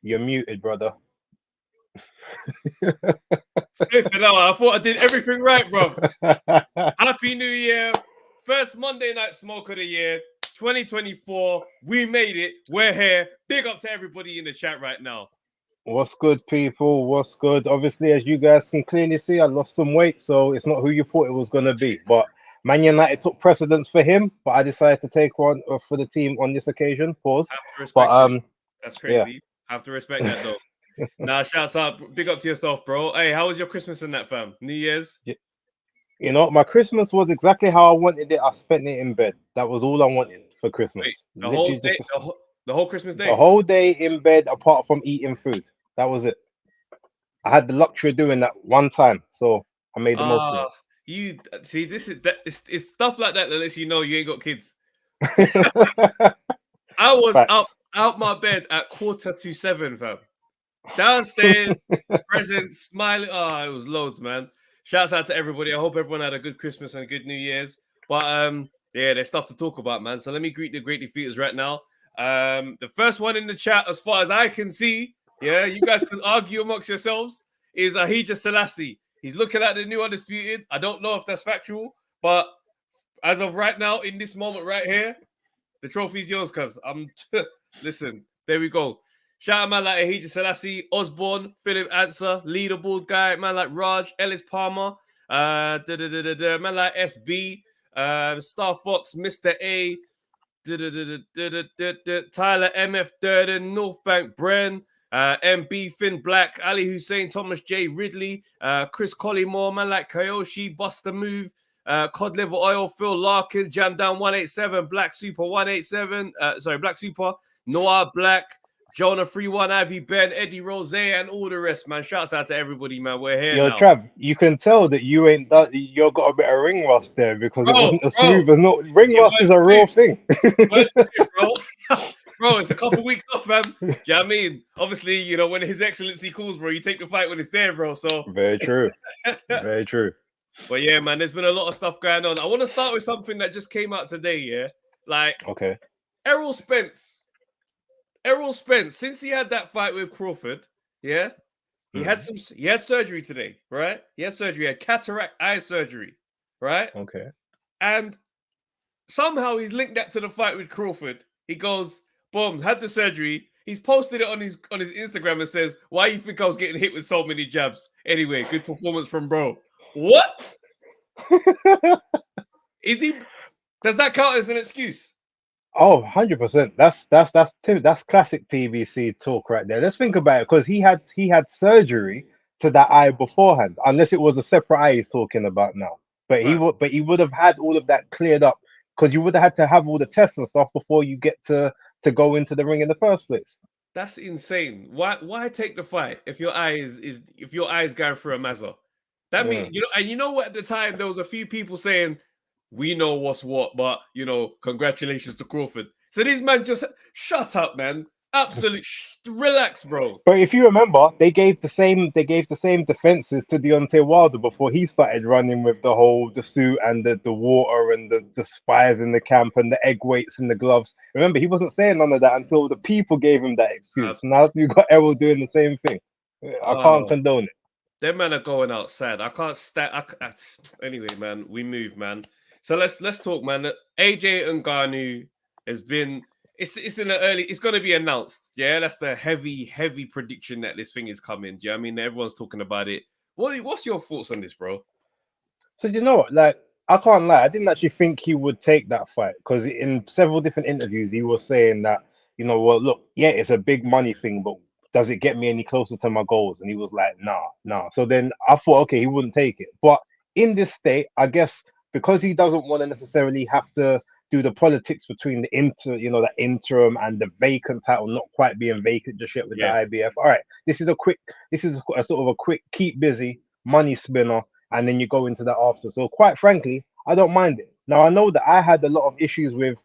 You're muted, brother. Flipping out. I thought I did everything right, bro. Happy New Year. First Monday night smoke of the year, 2024. We made it. We're here. Big up to everybody in the chat right now. What's good, people? What's good? Obviously, as you guys can clearly see, I lost some weight, so it's not who you thought it was going to be. But Man United took precedence for him, but I decided to take one for the team on this occasion. Pause. Have to respect But it. That's crazy. yeah. Have to respect that though. Nah, shouts out. Big up to yourself, bro. Hey, how was your Christmas and that, fam? New Year's? You know, my Christmas was exactly how I wanted it. I spent it in bed. That was all I wanted for Christmas. Wait, the whole Literally day, the whole Christmas day. The whole day in bed, apart from eating food. That was it. I had the luxury of doing that one time, so I made the most of it. You see, this is that. It's stuff like that that lets you know you ain't got kids. I was out my bed at 6:45, fam. Downstairs, presents, smiling. Oh, it was loads, man. Shouts out to everybody. I hope everyone had a good Christmas and a good New Year's. But yeah, there's stuff to talk about, man. So let me greet the great defeaters right now. The first one in the chat, as far as I can see, yeah, you guys can argue amongst yourselves, is Ahija Selassie. He's looking at the new undisputed. I don't know if that's factual, but as of right now, in this moment right here, the trophy's yours, cuz listen, there we go. Shout out man like Ahija Selassie, Osborne, Philip Answer, leaderboard guy, man like Raj, Ellis Palmer, man like SB, Star Fox, Mr. A, Tyler MF Durden, North Bank Bren, MB Finn Black, Ali Hussein, Thomas J Ridley, Chris Collymore, man like Kyoshi, Buster Move, Cod Liver Oil, Phil Larkin, Jam Down 187, Black Super 187, Black Super, Noah Black, Jonah 31, Ivy Ben, Eddie Rose, and all the rest, man. Shouts out to everybody, man. We're here now. Trav, you can tell that you ain't done. You got a bit of ring rust there because it wasn't as smooth as no. Ring rust is a real thing. Bro, it's a couple weeks off, man. Do you know what I mean? Obviously, you know, when His Excellency calls, bro, you take the fight when it's there, bro. So very true. Very true. But yeah, man, there's been a lot of stuff going on. I want to start with something that just came out today, yeah? Like, okay. Errol Spence, since he had that fight with Crawford, yeah, he had surgery today, right? He had cataract eye surgery, right? Okay. And somehow he's linked that to the fight with Crawford. He goes, boom, had the surgery. He's posted it on his Instagram and says, why you think I was getting hit with so many jabs? Anyway, good performance from bro. What? Does that count as an excuse? Oh, 100%. That's classic PBC talk right there. Let's think about it, because he had surgery to that eye beforehand, unless it was a separate eye he's talking about now. But he would have had all of that cleared up, because you would have had to have all the tests and stuff before you get to go into the ring in the first place. That's insane. Why take the fight if your eye is going through a mazza? That means, you know, and you know what, at the time there was a few people saying, we know what's what, but you know, congratulations to Crawford. So these man just shut up, man. Absolutely relax, bro. But if you remember, they gave the same defenses to Deontay Wilder before he started running with the suit and the water and the spies in the camp and the egg weights in the gloves. Remember, he wasn't saying none of that until the people gave him that excuse. Now you got Errol doing the same thing. I can't condone it. Them men are going out sad. I can't stand. Anyway, man, we move, man. So let's talk, man. AJ Ngannou has been. It's in the early. It's going to be announced. Yeah, that's the heavy prediction that this thing is coming. Do you know what I mean? Everyone's talking about it. What's your thoughts on this, bro? So you know what? Like, I can't lie. I didn't actually think he would take that fight, because in several different interviews he was saying that, you know, well, look, yeah, it's a big money thing, but does it get me any closer to my goals? And he was like, nah. So then I thought, okay, he wouldn't take it. But in this state, I guess, because he doesn't want to necessarily have to do the politics between the interim and the vacant title not quite being vacant just yet with the IBF. All right, this is a sort of a quick keep busy money spinner, and then you go into that after. So quite frankly, I don't mind it. Now I know that I had a lot of issues with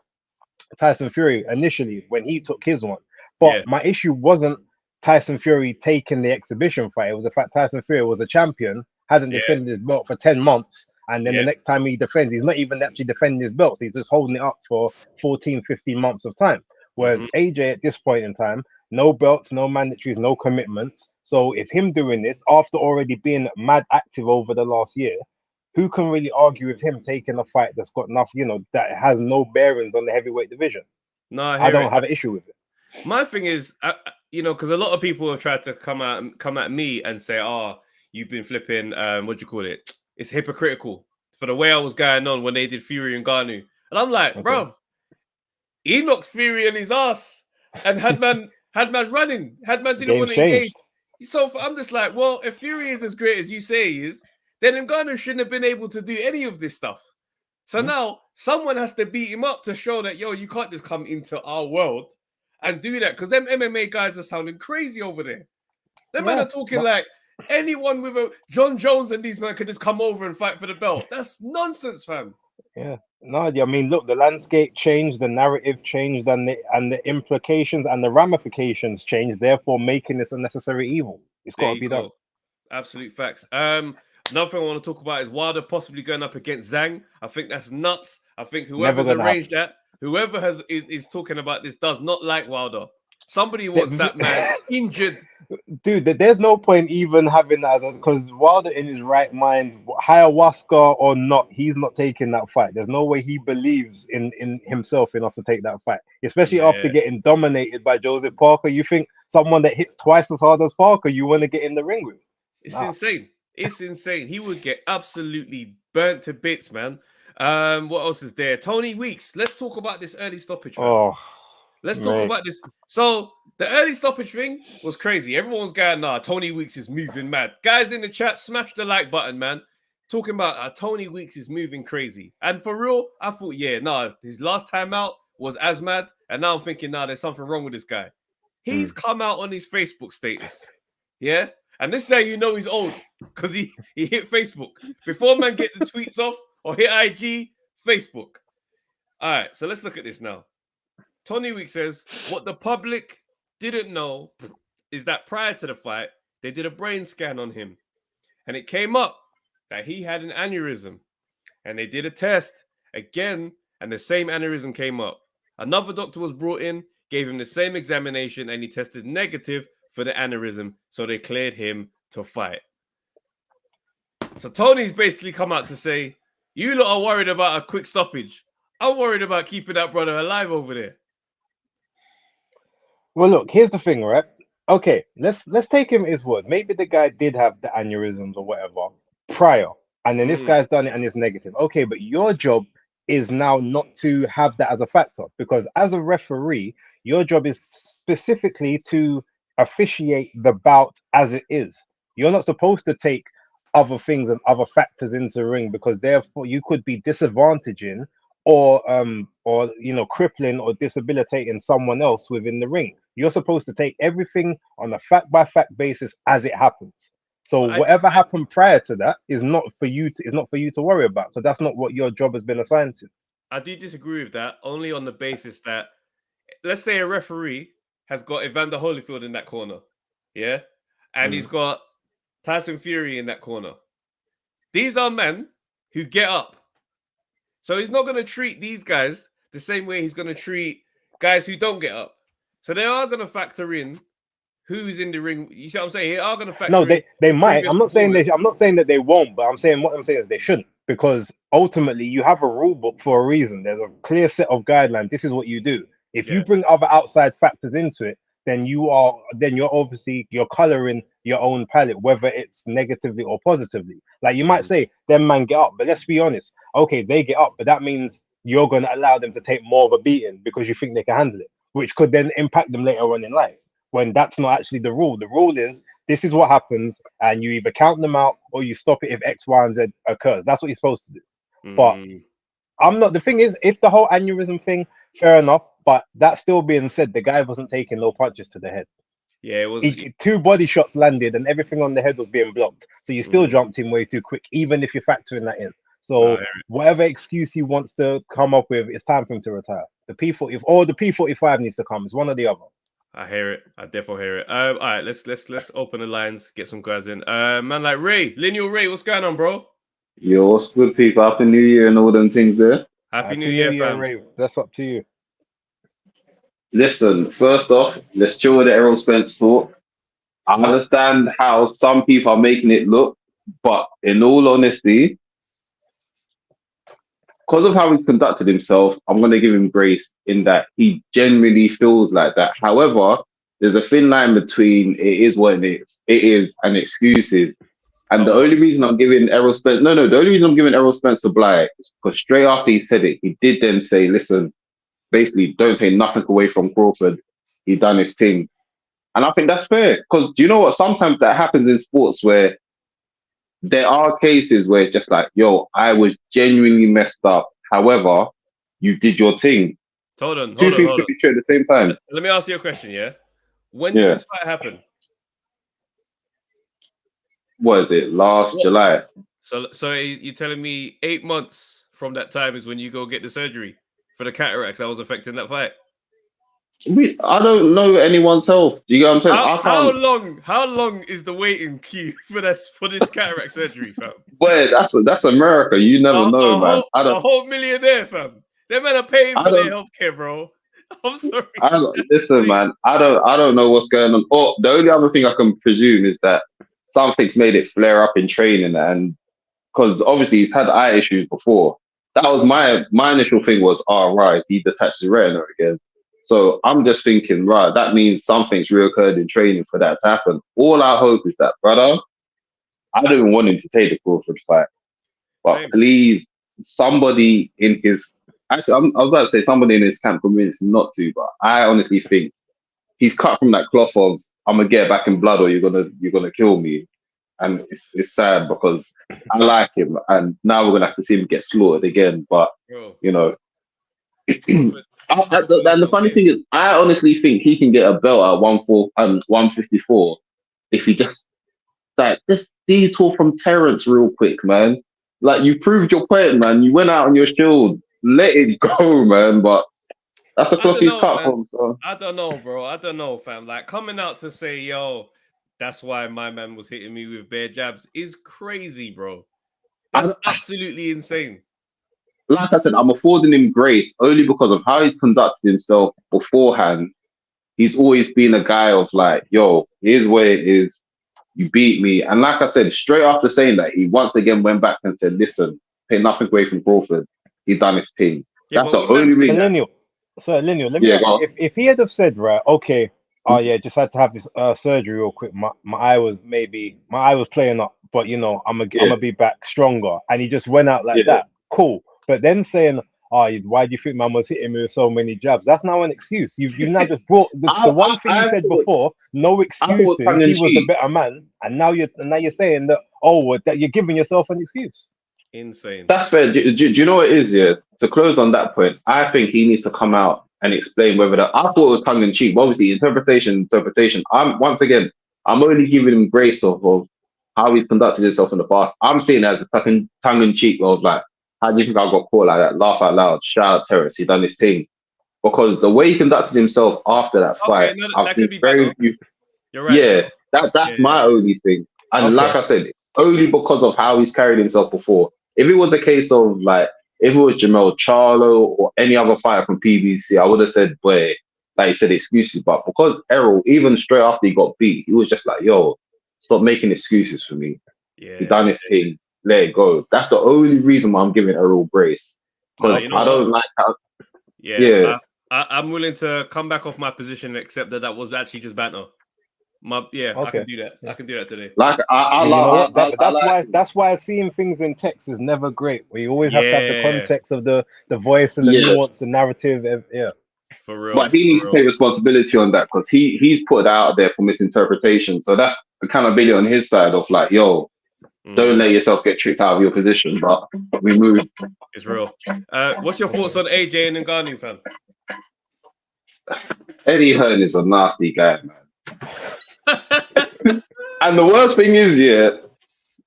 Tyson Fury initially when he took his one, but my issue wasn't Tyson Fury taking the exhibition fight. It was the fact Tyson Fury was a champion, hadn't defended his belt for 10 months. And then the next time he defends, he's not even actually defending his belts. He's just holding it up for 14, 15 months of time. Whereas AJ at this point in time, no belts, no mandatories, no commitments. So if him doing this after already being mad active over the last year, who can really argue with him taking a fight that's got nothing, that has no bearings on the heavyweight division? No, I I hear don't it. have an issue with it. My thing is, because a lot of people have tried to come at me and say, "Oh, you've been flipping. What do you call it? It's hypocritical for the way I was going on when they did Fury and Ngannou." And I'm like, Okay. bro, he knocked Fury on his ass and had man running, had man didn't Game want to engage. changed. So I'm just like, well, if Fury is as great as you say he is, then Ngannou shouldn't have been able to do any of this stuff. So now someone has to beat him up to show that, yo, you can't just come into our world and do that, because them MMA guys are sounding crazy over there. Them men are talking like anyone with a John Jones and these men could just come over and fight for the belt. That's nonsense, fam. Yeah. No, I mean, look, the landscape changed, the narrative changed, and the implications and the ramifications changed, therefore making this a necessary evil. It's There got to you be go. done. Absolute facts. Another thing I want to talk about is Wilder possibly going up against Zhang. I think that's nuts. I think whoever's arranged that, whoever is talking about this does not like Wilder. Somebody wants that man injured. Dude, there's no point even having that, because Wilder in his right mind, ayahuasca or not, he's not taking that fight. There's no way he believes in himself enough to take that fight, especially after getting dominated by Joseph Parker. You think someone that hits twice as hard as Parker, you want to get in the ring with? It's insane. It's insane. He would get absolutely burnt to bits, man. What else is there? Tony Weeks. Let's talk about this early stoppage. Let's talk about this. So the early stoppage thing was crazy. Everyone was going, nah, Tony Weeks is moving mad. Guys in the chat, smash the like button, man. Talking about Tony Weeks is moving crazy. And for real, I thought, his last time out was as mad. And now I'm thinking, there's something wrong with this guy. He's come out on his Facebook status. Yeah? And this is how you know he's old, because he hit Facebook. Before man get the tweets off or hit IG, Facebook. All right, so let's look at this now. Tony Weeks says, what the public didn't know is that prior to the fight, they did a brain scan on him. And it came up that he had an aneurysm. And they did a test again, and the same aneurysm came up. Another doctor was brought in, gave him the same examination, and he tested negative for the aneurysm, so they cleared him to fight. So Tony's basically come out to say, you lot are worried about a quick stoppage. I'm worried about keeping that brother alive over there. Well, look, here's the thing, right? Okay, let's take him at his word. Maybe the guy did have the aneurysms or whatever prior, and then this guy's done it and it's negative. Okay, but your job is now not to have that as a factor, because as a referee, your job is specifically to officiate the bout as it is. You're not supposed to take other things and other factors into the ring, because therefore you could be disadvantaging or crippling or disabilitating someone else within the ring. You're supposed to take everything on a fact by fact basis as it happens. So whatever happened prior to that is not for you to worry about, because that's not what your job has been assigned to. I do disagree with that, only on the basis that, let's say a referee has got Evander Holyfield in that corner, yeah, and he's got Tyson Fury in that corner. These are men who get up. So he's not going to treat these guys the same way he's going to treat guys who don't get up. So they are going to factor in who's in the ring. You see what I'm saying? They are going to factor in. No, they might. I'm not saying that they won't, but what I'm saying is they shouldn't, because ultimately you have a rule book for a reason. There's a clear set of guidelines. This is what you do. If you bring other outside factors into it, then you're coloring your own palette, whether it's negatively or positively. Like you might say, them man get up, but let's be honest. Okay, they get up, but that means you're going to allow them to take more of a beating because you think they can handle it, which could then impact them later on in life, when that's not actually the rule. The rule is, this is what happens, and you either count them out or you stop it if X, Y, and Z occurs. That's what you're supposed to do. But I'm not. The thing is, if the whole aneurysm thing, fair enough. But that still being said, the guy wasn't taking no punches to the head. Yeah, it was. Two body shots landed, and everything on the head was being blocked. So you still jumped in way too quick, even if you're factoring that in. So whatever excuse he wants to come up with, it's time for him to retire. The P40 or the P45 needs to come. It's one or the other. I hear it. I definitely hear it. All right, let's open the lines, get some guys in. Man, like Ray, Lineal Ray, what's going on, bro? Yo, what's good, people? Happy New Year and all them things there. Happy New Year, fam. Ray. That's up to you. Listen, first off, let's chill with the Errol Spence talk. I understand how some people are making it look, but in all honesty, because of how he's conducted himself, I'm going to give him grace in that he genuinely feels like that. However, there's a thin line between it is what it is, and excuses. And the only reason I'm giving Errol Spence, the only reason I'm giving Errol Spence a blight is because straight after he said it, he did then say, listen, basically, don't take nothing away from Crawford. He done his thing. And I think that's fair. Because do you know what? Sometimes that happens in sports where there are cases where it's just like, yo, I was genuinely messed up. However, you did your thing. Hold on. Two things could be true at the same time. Let me ask you a question, yeah? When did this fight happen? What is it? Last July. So you're telling me 8 months from that time is when you go get the surgery for the cataracts that was affecting that fight? I don't know anyone's health. Do you get what I'm saying? How long is the waiting queue for this cataract surgery, fam? Well, that's America. You never know, man. A whole millionaire, fam. Them men are paying for their healthcare, bro. I'm sorry. Listen, man. I don't know what's going on. Oh, the only other thing I can presume is that something's made it flare up in training, and because obviously he's had eye issues before. That was my initial thing was, right, he detached his retina again. So I'm just thinking, right, that means something's reoccurred in training for that to happen. All I hope is that, brother, I don't even want him to take the Crawford fight. But please, somebody in his... Actually, I was about to say somebody in his camp convinced him not to, but I honestly think he's cut from that cloth of, I'm going to get back in blood or you're gonna kill me. And it's sad because I like him. And now we're going to have to see him get slaughtered again. But, you know... And the funny thing is, I honestly think he can get a belt at 154 if he just detour from Terrence real quick, man. Like, you proved your point, man. You went out on your shield. Let it go, man. But that's the cloth he's cut from. So I don't know, bro. I don't know, fam. Like, coming out to say, yo, that's why my man was hitting me with bare jabs is crazy, bro. That's absolutely insane. Like I said, I'm affording him grace only because of how he's conducted himself beforehand. He's always been a guy of like, yo, here's where it is. You beat me. And like I said, straight after saying that, he once again went back and said, listen, take nothing away from Crawford. He done his thing. Yeah, that's the only reason. Lenio, let me ask you, if he had have said, right, okay, just had to have this surgery real quick. My eye was playing up, but you know, I'm gonna be back stronger. And he just went out like that. Cool. But then saying, why do you think man was hitting me with so many jabs? That's now an excuse. You've now just brought the one thing you said before, no excuses. He was the better man, and now you're saying that that you're giving yourself an excuse. Insane. That's fair. Do you know what it is? Yeah. To close on that point, I think he needs to come out and explain whether that. I thought it was tongue in cheek. Obviously, interpretation. I'm only giving him grace of how he's conducted himself in the past. I'm seeing it as a tongue in cheek of like, how do you think I got caught like that? Laugh out loud, shout out Terrence, he done his thing. Because the way he conducted himself after that fight, I've seen very few. You're right. Yeah, that's my only thing. And like I said, only because of how he's carried himself before. If it was a case of like, if it was Jamel Charlo or any other fighter from PBC, I would have said, boy, like you said, excuses. But because Errol, even straight after he got beat, he was just like, yo, stop making excuses for me. Yeah, he done his thing. Let it go. That's the only reason why I'm giving Errol grace. Because I don't like how. Yeah. I'm willing to come back off my position and accept that was actually just banter. I can do that. I can do that today. Like that's why seeing things in text is never great. We always have to have the context of the voice and the nuance, the narrative. Yeah. For real. But he needs to take responsibility on that because he's put it out there for misinterpretation. So that's accountability on his side of like, yo, don't let yourself get tricked out of your position, but we move. It's real. What's your thoughts on AJ and Ngannou, fam? Eddie Hearn is a nasty guy, man. And the worst thing is,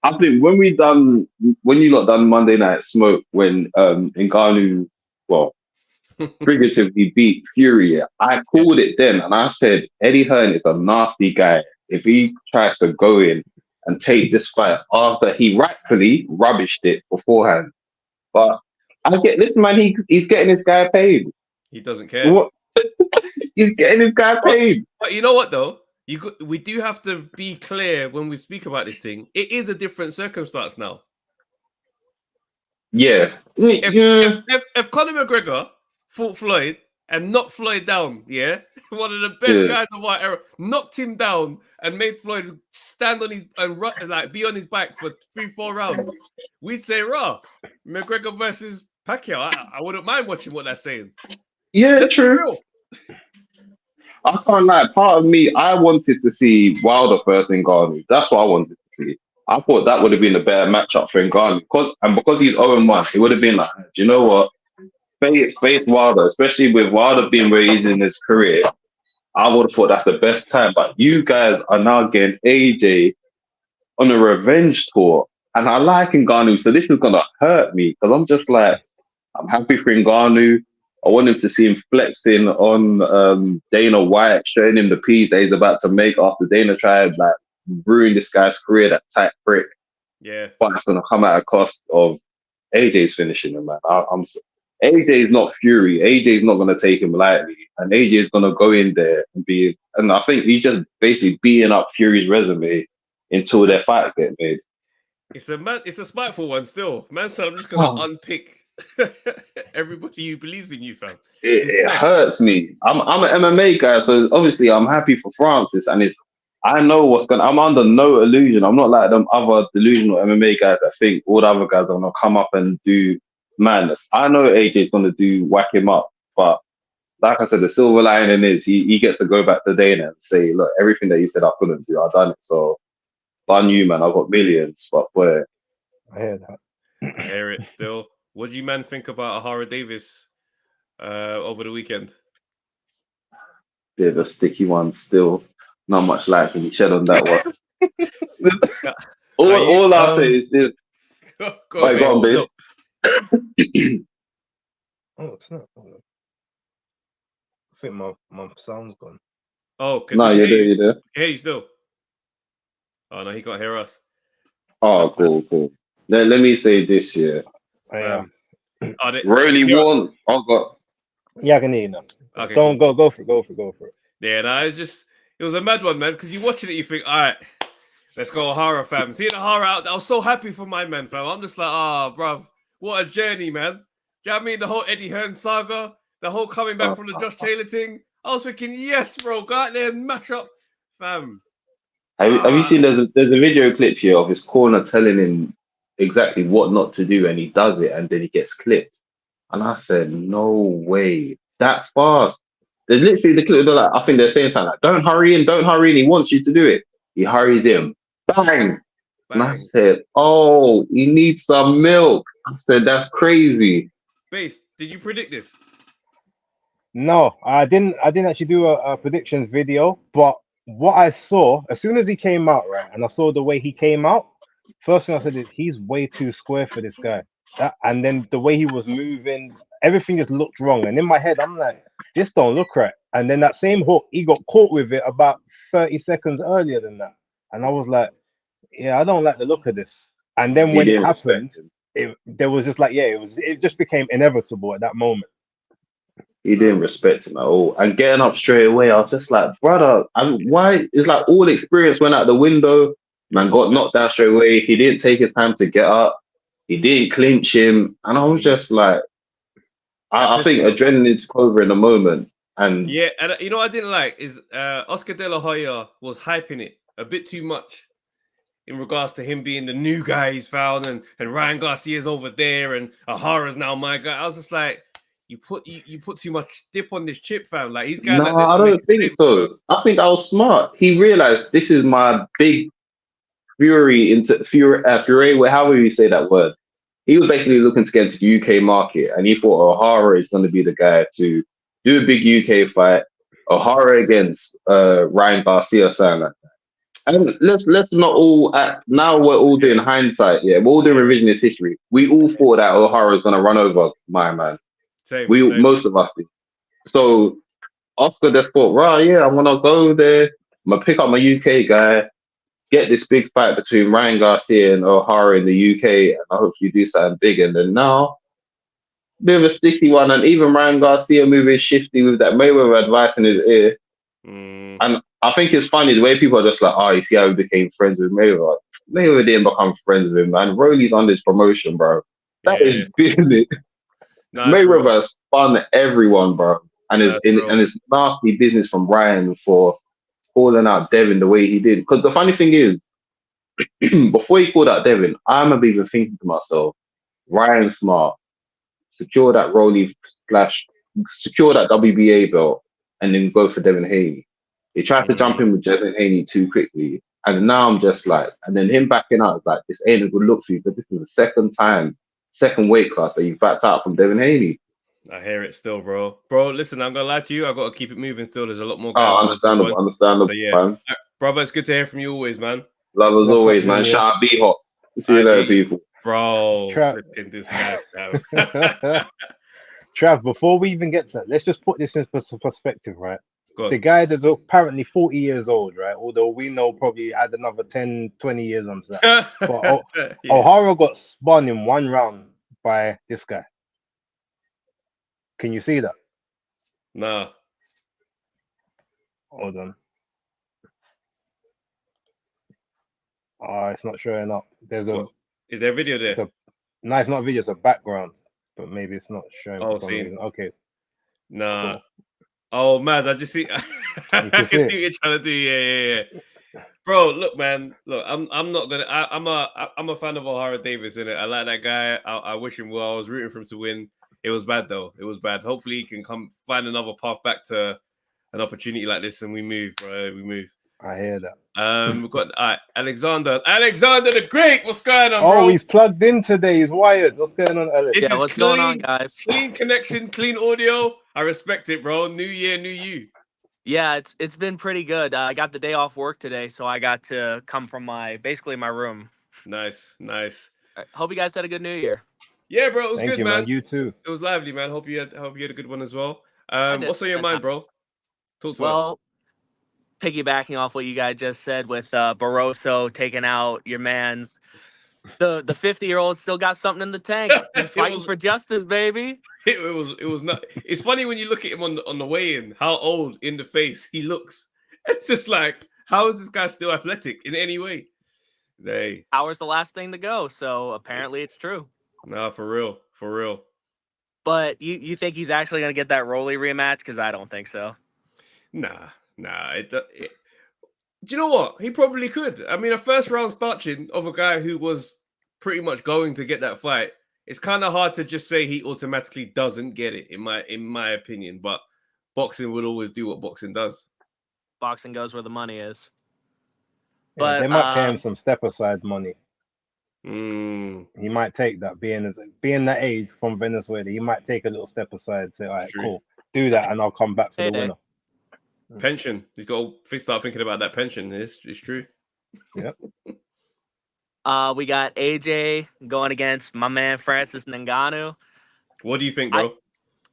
I think when you lot done Monday Night Smoke, when Ngannou, figuratively beat Fury, I called it then, and I said Eddie Hearn is a nasty guy. If he tries to go in and take this fight after he rightfully rubbished it beforehand. But I get this man, he's getting this guy paid. He doesn't care. What? He's getting this guy paid. But you know what though? We do have to be clear when we speak about this thing. It is a different circumstance now. Yeah. If Conor McGregor fought Floyd and knocked Floyd down, yeah, one of the best guys of our era, knocked him down and made Floyd stand on his and run, like be on his back for 3-4 rounds, we'd say, "Raw, McGregor versus Pacquiao." I wouldn't mind watching what they're saying. Yeah, Let's true. be real. I can't lie. Part of me, I wanted to see Wilder versus Ngannou. That's what I wanted to see. I thought that would have been a better matchup for Ngannou because he's 0-1, it would have been like, do you know what? Face Wilder, especially with Wilder being where he's in his career. I would have thought that's the best time. But you guys are now getting AJ on a revenge tour, and I like Ngannou, so this is gonna hurt me because I'm just like, I'm happy for Ngannou. I want him to see him flexing on Dana White, showing him the piece that he's about to make after Dana tried like ruin this guy's career, that tight prick. Yeah, But it's gonna come at a cost of AJ's finishing him, man. AJ is not Fury. AJ is not gonna take him lightly, and AJ is gonna go in there and I think he's just basically beating up Fury's resume until their fight get made. it's a spiteful one still. Man said, "I'm just gonna unpick everybody who believes in you, fam." It hurts me. I'm an MMA guy, so obviously I'm happy for Francis, and I know what's going. I'm under no illusion. I'm not like them other delusional MMA guys that think all the other guys are gonna come up and do madness. I know AJ's gonna whack him up, but like I said, the silver lining is he gets to go back to Dana and say, look, everything that you said I couldn't do, I've done it. So on you, man. I've got millions, but boy, I hear that. I hear it still. What do you man think about Ohara Davis over the weekend? Bit of a sticky one still. Not much light can be shed on that one. all I'll say is this. Go on, Biz. Oh, it's not. I think my sound's gone. Oh, no, you're there. Hey, you still? Oh no, he can't hear us. Oh, cool. Let me say this year. I am. Really won. Oh God. Yeah, I can hear you now. Okay, go for it. Yeah, no, it was a mad one, man. Because you watching it, you think, all right, let's go Ohara, fam. Seeing Ohara out, I was so happy for my man, fam. I'm just like, bruv, what a journey, man. Do you know what I mean? The whole Eddie Hearn saga, the whole coming back from the Josh Taylor thing. I was thinking, yes, bro, go out there and mash up, fam. Have you seen there's a video clip here of his corner telling him exactly what not to do, and he does it, and then he gets clipped. And I said, no way, that fast. There's literally the clip. Like, I think they're saying something like, don't hurry in. He wants you to do it. He hurries in. Bang. And I said, oh, he needs some milk. I said, that's crazy. Base, did you predict this? No, I didn't actually do a predictions video, but what I saw as soon as he came out, right, and I saw the way he came out, first thing I said is he's way too square for this guy. And then the way he was moving, everything just looked wrong. And in my head, I'm like, this don't look right. And then that same hook, he got caught with it about 30 seconds earlier than that. And I was like, yeah, I don't like the look of this. And then when it happened, there was just like, it just became inevitable at that moment. He didn't respect him at all. And getting up straight away, I was just like, brother, why? It's like all experience went out the window. Man got knocked out straight away. He didn't take his time to get up. He didn't clinch him. And I was just like, I think adrenaline took over in the moment. And yeah, and you know what I didn't like is Oscar De La Hoya was hyping it a bit too much in regards to him being the new guy he's found, and Ryan Garcia's over there, and Ohara's now my guy. I was just like, you put too much dip on this chip, fam. Like he's going. No, I don't think so. I think I was smart. He realized this is my big Fury, however you say that word. He was basically looking to get into the UK market, and he thought Ohara is going to be the guy to do a big UK fight. Ohara against Ryan Garcia, something like that. And let's not all now we're all doing hindsight. Yeah, we're all doing revisionist history. We all thought that Ohara was going to run over my man. Same. Most of us did. So Oscar just thought, right, yeah, I'm gonna go there. I'm gonna pick up my UK guy, get this big fight between Ryan Garcia and Ohara in the UK, and I hope you do something big. And then now bit of a sticky one, and even Ryan Garcia moving shifty with that Mayweather advice in his ear. And I think it's funny the way people are just like, oh, you see how he became friends with Mayweather. Mayweather didn't become friends with him, man. Rolly's on this promotion, bro. That is business. Nah, Mayweather spun everyone, bro. And it's nasty business from Ryan for calling out Devin the way he did. Because the funny thing is, before he called out Devin, I remember even thinking to myself, Ryan Smart, secure that Rolly / secure that WBA belt, and then go for Devin Haney. He tried to jump in with Devin Haney too quickly. And now I'm just like, and then him backing out is like, this ain't a good look for you, because this is the second weight class that you backed out from Devin Haney. I hear it still, bro. Bro, listen, I'm gonna lie to you. I've got to keep it moving still. There's a lot more guys. Oh, understandable, so, yeah. Man. Brother, it's good to hear from you always, man. Love as always, man. Shout out B-Hop. See you later, people. Bro, flipping this guy. Trav, before we even get to that, let's just put this in perspective, right? The guy that's apparently 40 years old, right? Although we know probably add another 10, 20 years onto that. But Ohara got spun in one round by this guy. Can you see that? No. Hold on. Oh, it's not showing up. Is there a video there? No, it's not a video, it's a background. But maybe it's not showing for some reason. Okay. Nah. Cool. Oh, man, I just see. I can see what you're trying to do. Yeah. Bro, look, man. Look, I'm not gonna. I'm a fan of Ohara Davis, innit? I like that guy. I wish him well. I was rooting for him to win. It was bad though. It was bad. Hopefully, he can find another path back to an opportunity like this, and we move, bro. We move. I hear that. We've got Alexander the Great. What's going on, bro? Oh, he's plugged in today. He's wired. What's going on, Alex? What's going on, guys? Clean connection, clean audio. I respect it, bro. New year, new you. Yeah, it's been pretty good. I got the day off work today, so I got to come from basically my room. Nice. I hope you guys had a good New Year. Yeah, bro. It was good, man. You too. It was lively, man. Hope you had a good one as well. What's on your mind, bro? Talk to us. Piggybacking off what you guys just said with Barroso taking out your man's, the 50-year-old still got something in the tank. He's fighting for justice, baby. It was not. It's funny when you look at him on the weigh-in, how old in the face he looks. It's just like, how is this guy still athletic in any way? Power's the last thing to go, so apparently it's true. No, for real. But you think he's actually gonna get that Rolly rematch? Because I don't think so. Nah. Do you know what? He probably could. I mean, a first round starching of a guy who was pretty much going to get that fight. It's kind of hard to just say he automatically doesn't get it, in my opinion. But boxing will always do what boxing does. Boxing goes where the money is. But they might pay him some step aside money. He might take that, being that age from Venezuela. He might take a little step aside. Say, all right, cool, do that, and I'll come back for the winner. Pension. He's got to start thinking about that pension. It's true. Yep. We got AJ going against my man Francis Ngannou. What do you think, bro?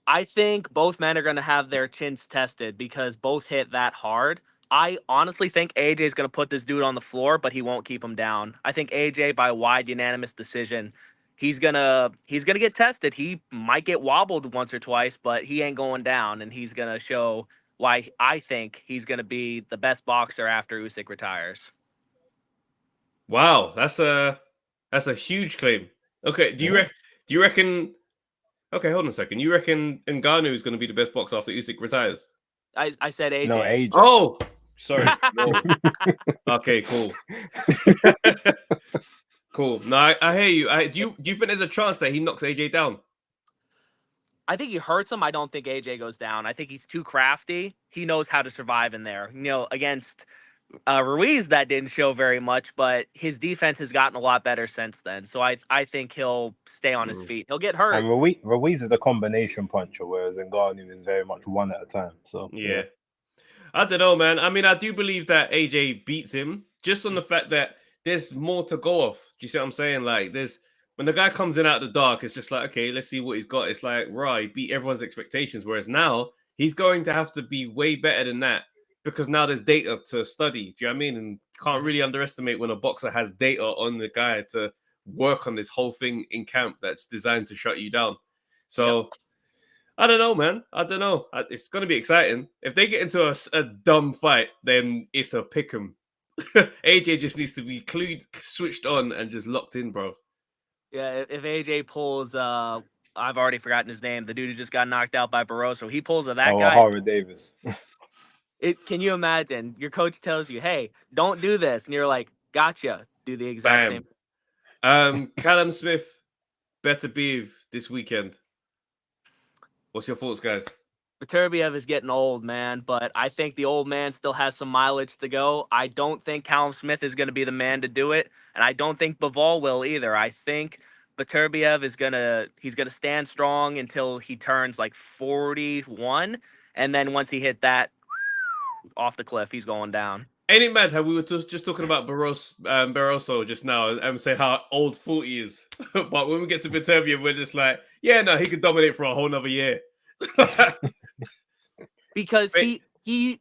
I think both men are going to have their chins tested because both hit that hard. I honestly think AJ is going to put this dude on the floor, but he won't keep him down. I think AJ, by wide unanimous decision, he's gonna get tested. He might get wobbled once or twice, but he ain't going down, and he's gonna show why I think he's going to be the best boxer after Usyk retires. Wow, that's a huge claim. Okay, do you reckon? Okay, hold on a second. You reckon Ngannou is going to be the best boxer after Usyk retires? I said AJ. No, AJ. Oh, sorry. Okay, cool. Cool. No, I hear you. Do you think there's a chance that he knocks AJ down? I think he hurts him. I don't think AJ goes down. I think he's too crafty. He knows how to survive in there. Against Ruiz, that didn't show very much, but his defense has gotten a lot better since then. So I think he'll stay on his feet. He'll get hurt. And Ruiz is a combination puncher, whereas Ngannou is very much one at a time. So yeah. I don't know, man. I mean, I do believe that AJ beats him just on the fact that there's more to go off. Do you see what I'm saying? Like, when the guy comes in out of the dark, it's just like, okay, let's see what he's got. It's like, right, he beat everyone's expectations. Whereas now he's going to have to be way better than that because now there's data to study. Do you know what I mean? And can't really underestimate when a boxer has data on the guy to work on this whole thing in camp that's designed to shut you down. So I don't know, man. I don't know. It's going to be exciting. If they get into a dumb fight, then it's a pick 'em. AJ just needs to be switched on and just locked in, bro. Yeah, if AJ pulls, I've already forgotten his name. The dude who just got knocked out by Barroso. He pulls that guy. Ohara Davis. Can you imagine? Your coach tells you, "Hey, don't do this," and you're like, "Gotcha." Do the exact same. Callum Smith, Beterbiev this weekend. What's your thoughts, guys? Beterbiev is getting old, man, but I think the old man still has some mileage to go. I don't think Callum Smith is going to be the man to do it, and I don't think Bivol will either. I think Beterbiev is he's gonna stand strong until he turns like 41, and then once he hit that off the cliff, he's going down. Ain't it mad how we were just talking about Barroso just now and saying how old 40 is, but when we get to Beterbiev, we're just like, yeah, no, he could dominate for a whole nother year. Because he's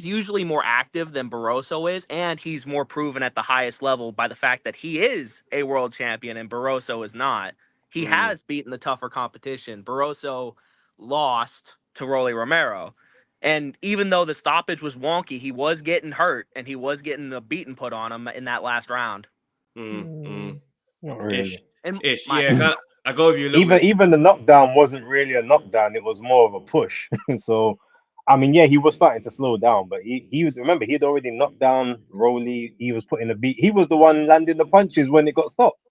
usually more active than Barroso is, and he's more proven at the highest level by the fact that he is a world champion and Barroso is not. He has beaten the tougher competition. Barroso lost to Rolly Romero. And even though the stoppage was wonky, he was getting hurt and he was getting a beating put on him in that last round. Not really. Yeah, I go with you a little bit. Even the knockdown wasn't really a knockdown; it was more of a push. So, I mean, yeah, he was starting to slow down, but he remember he had already knocked down Rolly. He was putting a beat. He was the one landing the punches when it got stopped.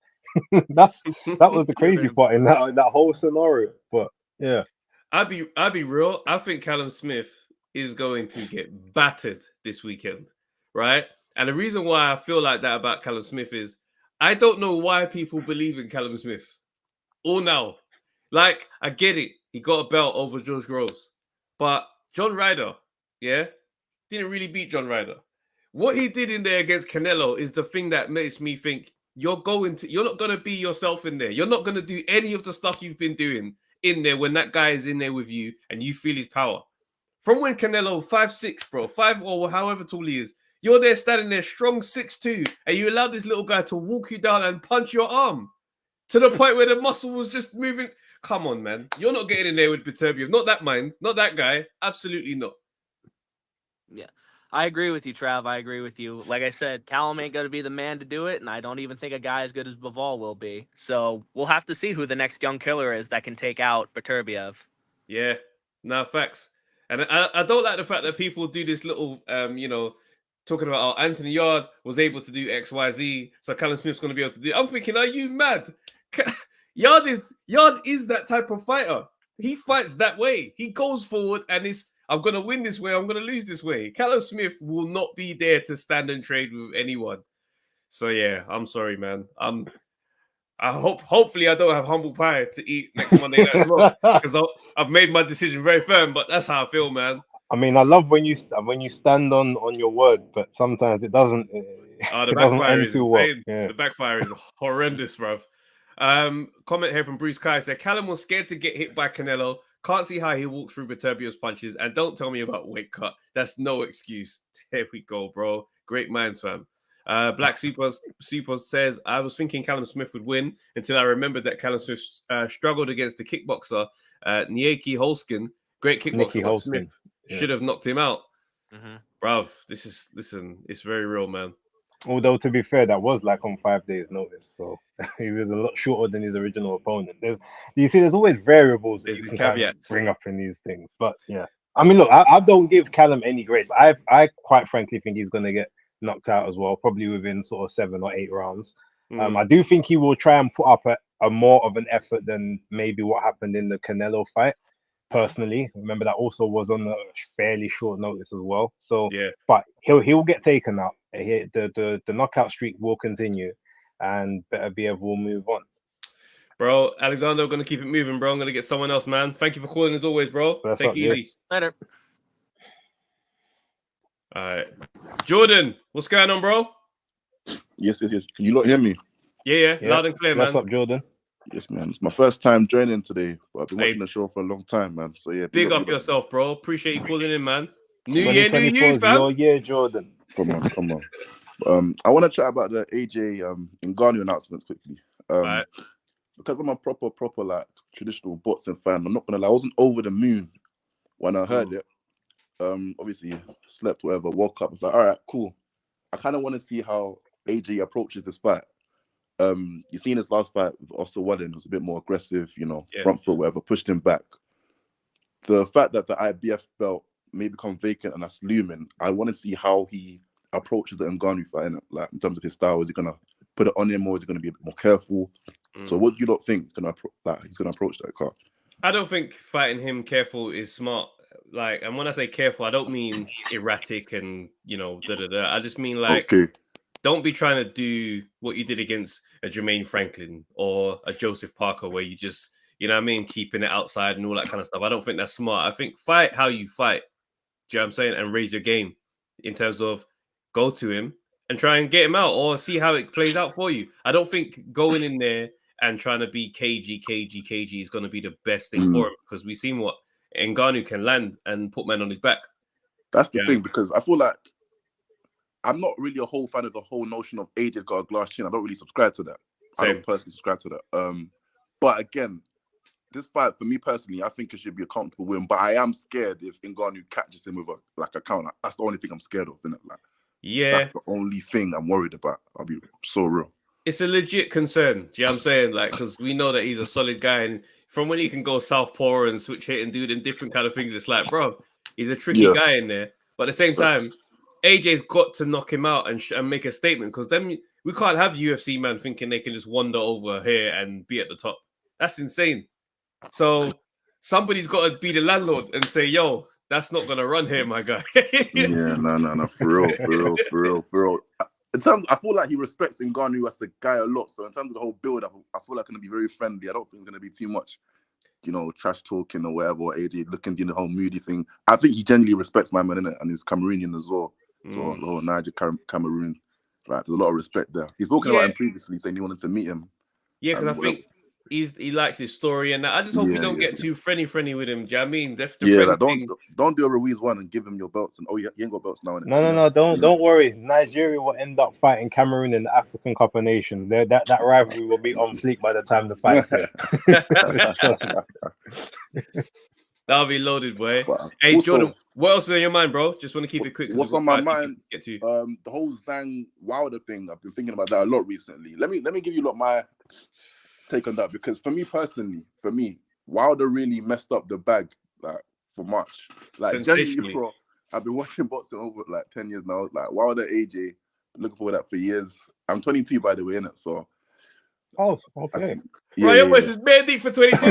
that was the crazy part in that whole scenario. But yeah, I'll be real. I think Callum Smith is going to get battered this weekend, right? And the reason why I feel like that about Callum Smith is I don't know why people believe in Callum Smith. All now. Like, I get it. He got a belt over George Groves. But John Ryder, didn't really beat John Ryder. What he did in there against Canelo is the thing that makes me think you're not going to be yourself in there. You're not going to do any of the stuff you've been doing in there when that guy is in there with you and you feel his power. From when Canelo 5'6", bro, 5 or however tall he is, you're there standing there strong 6'2", and you allowed this little guy to walk you down and punch your arm to the point where the muscle was just moving. Come on, man. You're not getting in there with Beterbiev. Not that mind. Not that guy. Absolutely not. Yeah. I agree with you, Trav. I agree with you. Like I said, Callum ain't going to be the man to do it, and I don't even think a guy as good as Bivol will be. So we'll have to see who the next young killer is that can take out Beterbiev. Yeah. No, facts. And I don't like the fact that people do this little, talking about, Anthony Yard was able to do X, Y, Z, so Callum Smith's going to be able to do. I'm thinking, are you mad? Yard is that type of fighter. He fights that way. He goes forward and I'm going to win this way. I'm going to lose this way. Callum Smith will not be there to stand and trade with anyone. So yeah, I'm sorry, man. Hopefully I don't have humble pie to eat next Monday night as well, because I've made my decision very firm. But that's how I feel, man. I mean, I love when you stand on your word, but sometimes it doesn't. The backfire is insane. Well. Yeah. The backfire is horrendous, bro. Comment here from Bruce Kai said Callum was scared to get hit by Canelo. Can't see how he walked through Beterbiev's punches, and don't tell me about weight cut. That's no excuse. There we go, bro. Great minds, fam. Black Super says, I was thinking Callum Smith would win until I remembered that Callum Smith struggled against the kickboxer, Nieki Holskin. Great kickboxer, but Smith should have knocked him out. Mm-hmm. Bruv, it's very real, man. Although, to be fair, that was like on 5 days' notice, so he was a lot shorter than his original opponent. There's always variables that you can kind of bring up in these things. But yeah, I mean, look, I don't give Callum any grace. I quite frankly think he's going to get knocked out as well, probably within sort of 7 or 8 rounds. I do think he will try and put up a more of an effort than maybe what happened in the Canelo fight. Personally, remember that also was on a fairly short notice as well. So yeah, but he'll get taken out. The knockout streak will continue, and Beterbiev will move on. Bro, Alexander, we're gonna keep it moving, bro. I'm gonna get someone else, man. Thank you for calling as always, bro. Take it easy. Later. All right, Jordan, what's going on, bro? Yes. Can you not hear me? Yeah, loud and clear, man. What's up, Jordan? Yes, man. It's my first time joining today, but I've been watching the show for a long time, man. So yeah, big up yourself, bro. Appreciate you calling in, man. New year, new you, fam. Your year, Jordan. Come on. I want to chat about the AJ Ngannou announcement quickly. Right. because I'm a proper like traditional boxing fan, I'm not gonna lie, I wasn't over the moon when I heard it. Obviously slept, whatever, woke up, it's like, all right, cool. I kind of want to see how AJ approaches this fight. You seen his last fight with Oscar Wallen, was a bit more aggressive, front foot, whatever, pushed him back. The fact that the IBF belt may become vacant and that's looming, I want to see how he approaches the Ngannou fight, like in terms of his style. Is he gonna put it on him, or is he gonna be a bit more careful? So what do you not think he's gonna approach that car? I don't think fighting him careful is smart. Like, and when I say careful, I don't mean erratic and I just mean like, don't be trying to do what you did against a Jermaine Franklin or a Joseph Parker, where you just, keeping it outside and all that kind of stuff. I don't think that's smart. I think fight how you fight. Do you know what I'm saying? And raise your game in terms of go to him and try and get him out or see how it plays out for you. I don't think going in there and trying to be cagey is going to be the best thing for him, because we've seen what Ngannou can land and put men on his back. That's the thing, because I feel like I'm not really a whole fan of the whole notion of AJ's got a glass chin. I don't really subscribe to that. Same. I don't personally subscribe to that. But again, this fight, for me personally, I think it should be a comfortable win. But I am scared if Ngannou catches him with a counter. That's the only thing I'm scared of, isn't it? Like, that's the only thing I'm worried about. I'll be so real. It's a legit concern. Do you know what I'm saying? Like, because we know that he's a solid guy, and from when he can go southpaw and switch hit and do them different kind of things, it's like, bro, he's a tricky guy in there. But at the same time, AJ's got to knock him out and make a statement, because then we can't have UFC man thinking they can just wander over here and be at the top. That's insane. So somebody's got to be the landlord and say, yo, that's not going to run here, my guy. No. For real. In terms, I feel like he respects Ngannou as a guy a lot. So in terms of the whole build-up, I feel like it's going to be very friendly. I don't think it's going to be too much, trash talking or whatever, or AJ looking, the whole moody thing. I think he genuinely respects my man, innit? And he's Cameroonian as well. So the whole Niger, Cameroon, like, there's a lot of respect there. He's spoken about him previously, saying he wanted to meet him. Yeah, because I think he likes his story, and I just hope we don't get too friendly with him. Do you know what I mean? Like, don't do a Ruiz one and give him your belts, and you ain't got belts now. No, don't worry. Nigeria will end up fighting Cameroon in the African Cup of Nations. That rivalry will be on fleek by the time the fight's That'll be loaded, boy. Hey, also, Jordan, what else is on your mind, bro? Just want to keep it quick. What's on my mind? Get to the whole Zhang Wilder thing. I've been thinking about that a lot recently. Let me give you my take on that, because for me personally, Wilder really messed up the bag, like, for March. Like, generally, bro, I've been watching boxing over like 10 years now. Like, Wilder, AJ, looking for that for years. I'm 22, by the way, innit? So. Oh, okay. Bro, your voice is bare deep for 22,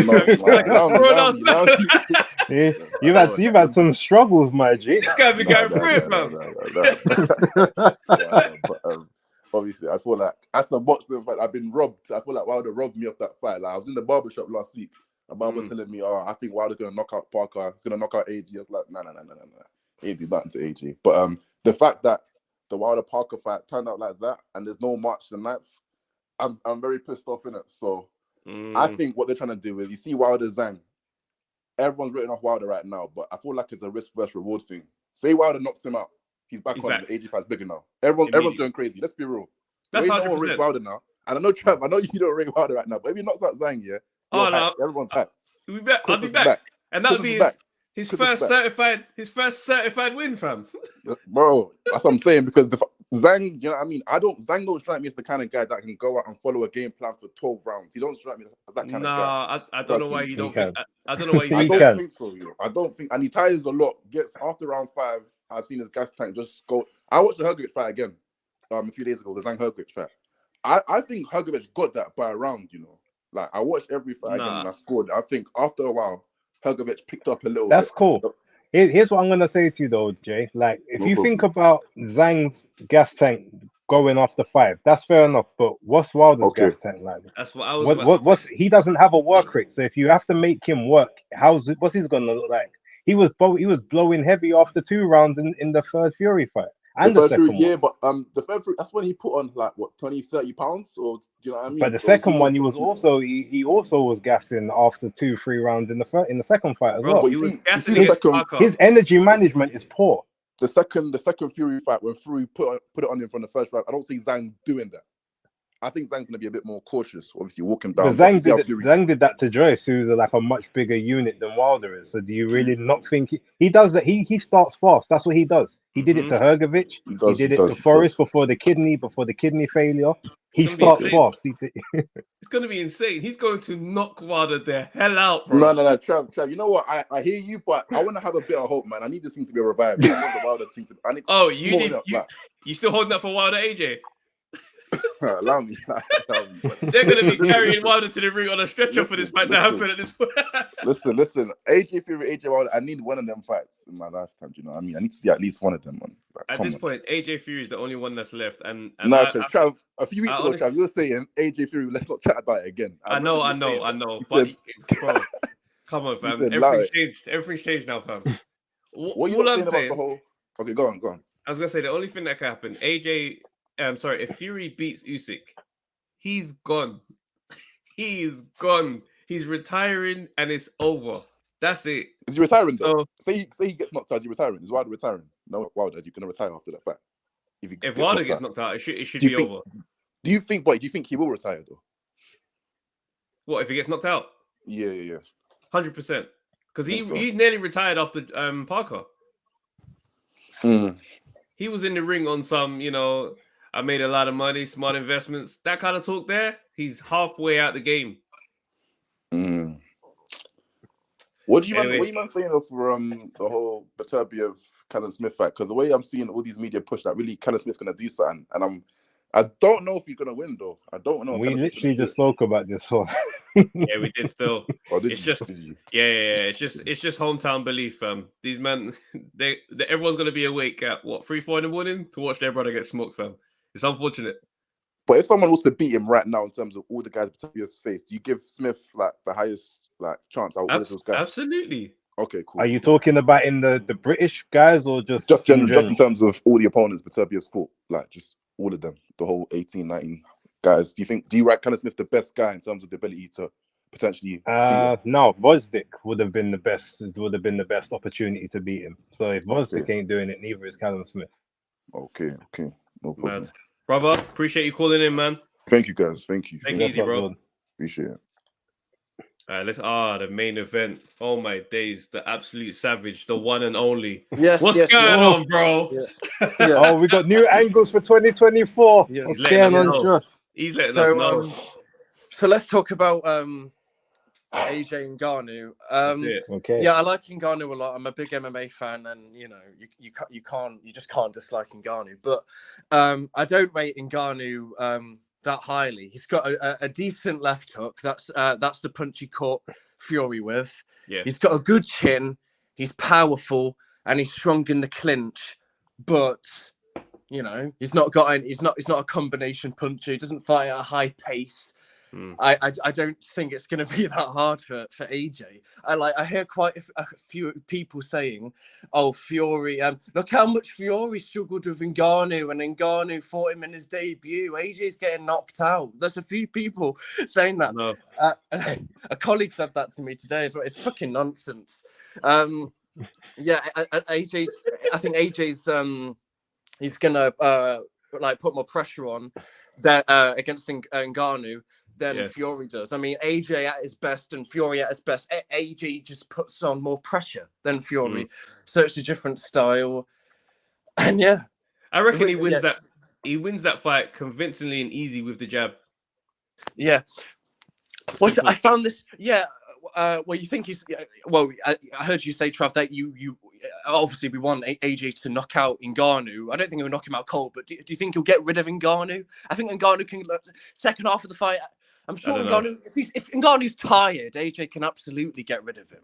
You've had some struggles, my G. This guy be going through it, man. Obviously, I feel like as a boxer, I've been robbed. I feel like Wilder robbed me of that fight. Like, I was in the barbershop last week. My barber telling me, I think Wilder's gonna knock out Parker. He's gonna knock out AJ. I was like, no. He ain't do nothing to AJ. But the fact that the Wilder Parker fight turned out like that, and there's no March the 9th, I'm very pissed off in it. So I think what they're trying to do is, you see Wilder Zhang. Everyone's written off Wilder right now, but I feel like it's a risk versus reward thing. Say Wilder knocks him out. He's back. The AJ fight's bigger now. Everyone's going crazy. Let's be real. That's 100%. No one rates Wilder now. And I know, Trav, I know you don't rate Wilder right now, but if he knocks out Zhang, everyone's hyped. I'll be back. And that would be his first certified win, fam. Bro, that's what I'm saying, because Zhang, you know what I mean? Zhang don't strike me as the kind of guy that can go out and follow a game plan for 12 rounds. He don't strike me as that kind of guy. I don't know why you don't think. I don't know why you I don't think so, I don't think, and he tires a lot. Gets after round 5, I've seen his gas tank just go. I watched the Hrgovic fight again a few days ago, the Zhang Hrgovic fight. I think Hrgovic got that by a round, Like, I watched every fight again and I scored. I think after a while, Hrgovic picked up a little bit. That's cool. Here's what I'm going to say to you, though, Jay. Like, if you think about Zhang's gas tank going after 5, that's fair enough. But what's Wilder's gas tank like? That's what I was. He doesn't have a work rate. So if you have to make him work, what's he going to look like? He was blowing heavy after 2 rounds in the third Fury fight. And the second one. But the third Fury, that's when he put on like what, 20-30 pounds, or do you know what I mean? But the second one, he also was gassing after 2-3 rounds in the second fight as well. He was gassing his energy management is poor. The second Fury fight, when Fury put it on him from the first round, I don't see Zhang doing that. I think Zhang's going to be a bit more cautious. Obviously, walk him But down. But see how Fury... Zhang did that to Joyce, who's like a much bigger unit than Wilder is. So do you really not think he does that? He starts fast. That's what he does. He did it to Hergovich. He did it to Forrest before the kidney failure. He starts fast. It's going to be insane. He's going to knock Wilder the hell out, bro. No, Trav. You know what? I hear you, but I want to have a bit of hope, man. I need this thing to be revived. I want the Wilder thing to. I need you still holding up for Wilder, AJ? Allow me. They're going to be carrying Wilder to the ring on a stretcher for this fight to happen at this point. listen. AJ Fury, AJ Wilder. I need one of them fights in my lifetime. Do you know what I mean? I need to see at least one of them, man. Like, at this point, AJ Fury is the only one that's left. And no, because Trav, a few weeks ago, Trav, you were saying AJ Fury. Let's not chat about it again. I know. But bro, come on, fam. Everything's changed. Everything's changed now, fam. What you saying about the whole? Okay, go on. I was gonna say the only thing that can happen, if Fury beats Usyk, he's gone. He's gone. He's retiring, and it's over. That's it. Is he retiring though? So, say he gets knocked out, is he retiring? Is Wilder retiring? No, Wilder, is he going to retire after that fight? If Wilder gets knocked out, it should be over. Do you think he will retire though? What if he gets knocked out? Yeah. 100%. Because he nearly retired after Parker. He was in the ring on some, I made a lot of money, smart investments. That kind of talk there, he's halfway out the game. What do you man saying of the whole Beterbiev Callum Smith fight? Because the way I'm seeing all these media push that really Callum Smith's gonna do something, and I don't know if he's gonna win though. I don't know. We literally just spoke about this one. Yeah, we did still. It's just hometown belief. These men, everyone's gonna be awake at 3-4 in the morning to watch their brother get smoked, fam. It's unfortunate. But if someone was to beat him right now in terms of all the guys Beterbiev's face, do you give Smith like the highest chance out of all of those guys? Absolutely. Okay, cool. Are you talking about in the British guys or just generally, just in terms of all the opponents Beterbiev's fought, like just all of them, the whole 18, 19 guys? Do you rank Callum Smith the best guy in terms of the ability to potentially? No, Vosdick would have been the best. Would have been the best opportunity to beat him. So if Vosdick ain't doing it, neither is Callum Smith. Okay, no problem. Man. Brother, appreciate you calling in, man. Thank you, guys. Thank you. Take it easy, bro. Appreciate it. The main event. Oh my days, the absolute savage, the one and only. Yes. What's going on, bro? Yeah. Oh, we got new angles for 2024. Yeah. What's going on, Josh? He's letting us know. So let's talk about AJ Ngannou. Okay. Yeah, I like Ngannou a lot. I'm a big MMA fan, and you just can't dislike Ngannou. But I don't rate Ngannou that highly. He's got a decent left hook. That's the punch he caught Fury with. Yeah. He's got a good chin. He's powerful and he's strong in the clinch. But he's not a combination puncher. He doesn't fight at a high pace. I don't think it's going to be that hard for AJ. I hear quite a few people saying, "Oh, Fury, look how much Fury struggled with Ngannou, and Ngannou fought him in his debut. AJ's getting knocked out." There's a few people saying that. No. A colleague said that to me today as well. It's fucking nonsense. Yeah, I think AJ's he's gonna put more pressure on that against Ngannou than Fury does. I mean, AJ at his best and Fury at his best. AJ just puts on more pressure than Fury, so it's a different style. And I reckon he wins that. He wins that fight convincingly and easy with the jab. Yeah. I found this. Yeah. Well, you think he's I heard you say, Trav, that you obviously we want AJ to knock out Ngannou. I don't think he'll knock him out cold, but do you think he'll get rid of Ngannou? I think Ngannou can second half of the fight. I'm sure Ngannou, if Ngannou's tired, AJ can absolutely get rid of him.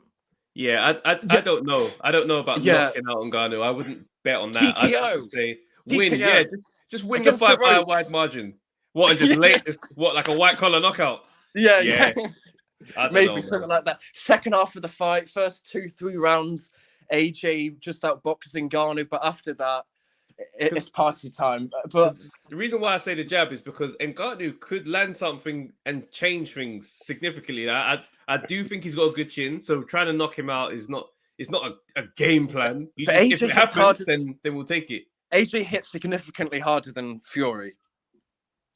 Yeah, I don't know. I don't know about knocking out Ngannou. I wouldn't bet on that. I'd just say win. TKO. Yeah, just win the fight by a wide margin. What, and just late? Like a white collar knockout? Yeah. Maybe something like that. Second half of the fight, first 2-3 rounds, AJ just outboxing Ngannou, but after that, it's party time. But the reason why I say the jab is because Ngannou could land something and change things significantly. I do think he's got a good chin, so trying to knock him out is not. It's not a game plan. If it happens, then we'll take it. AJ hits significantly harder than Fury.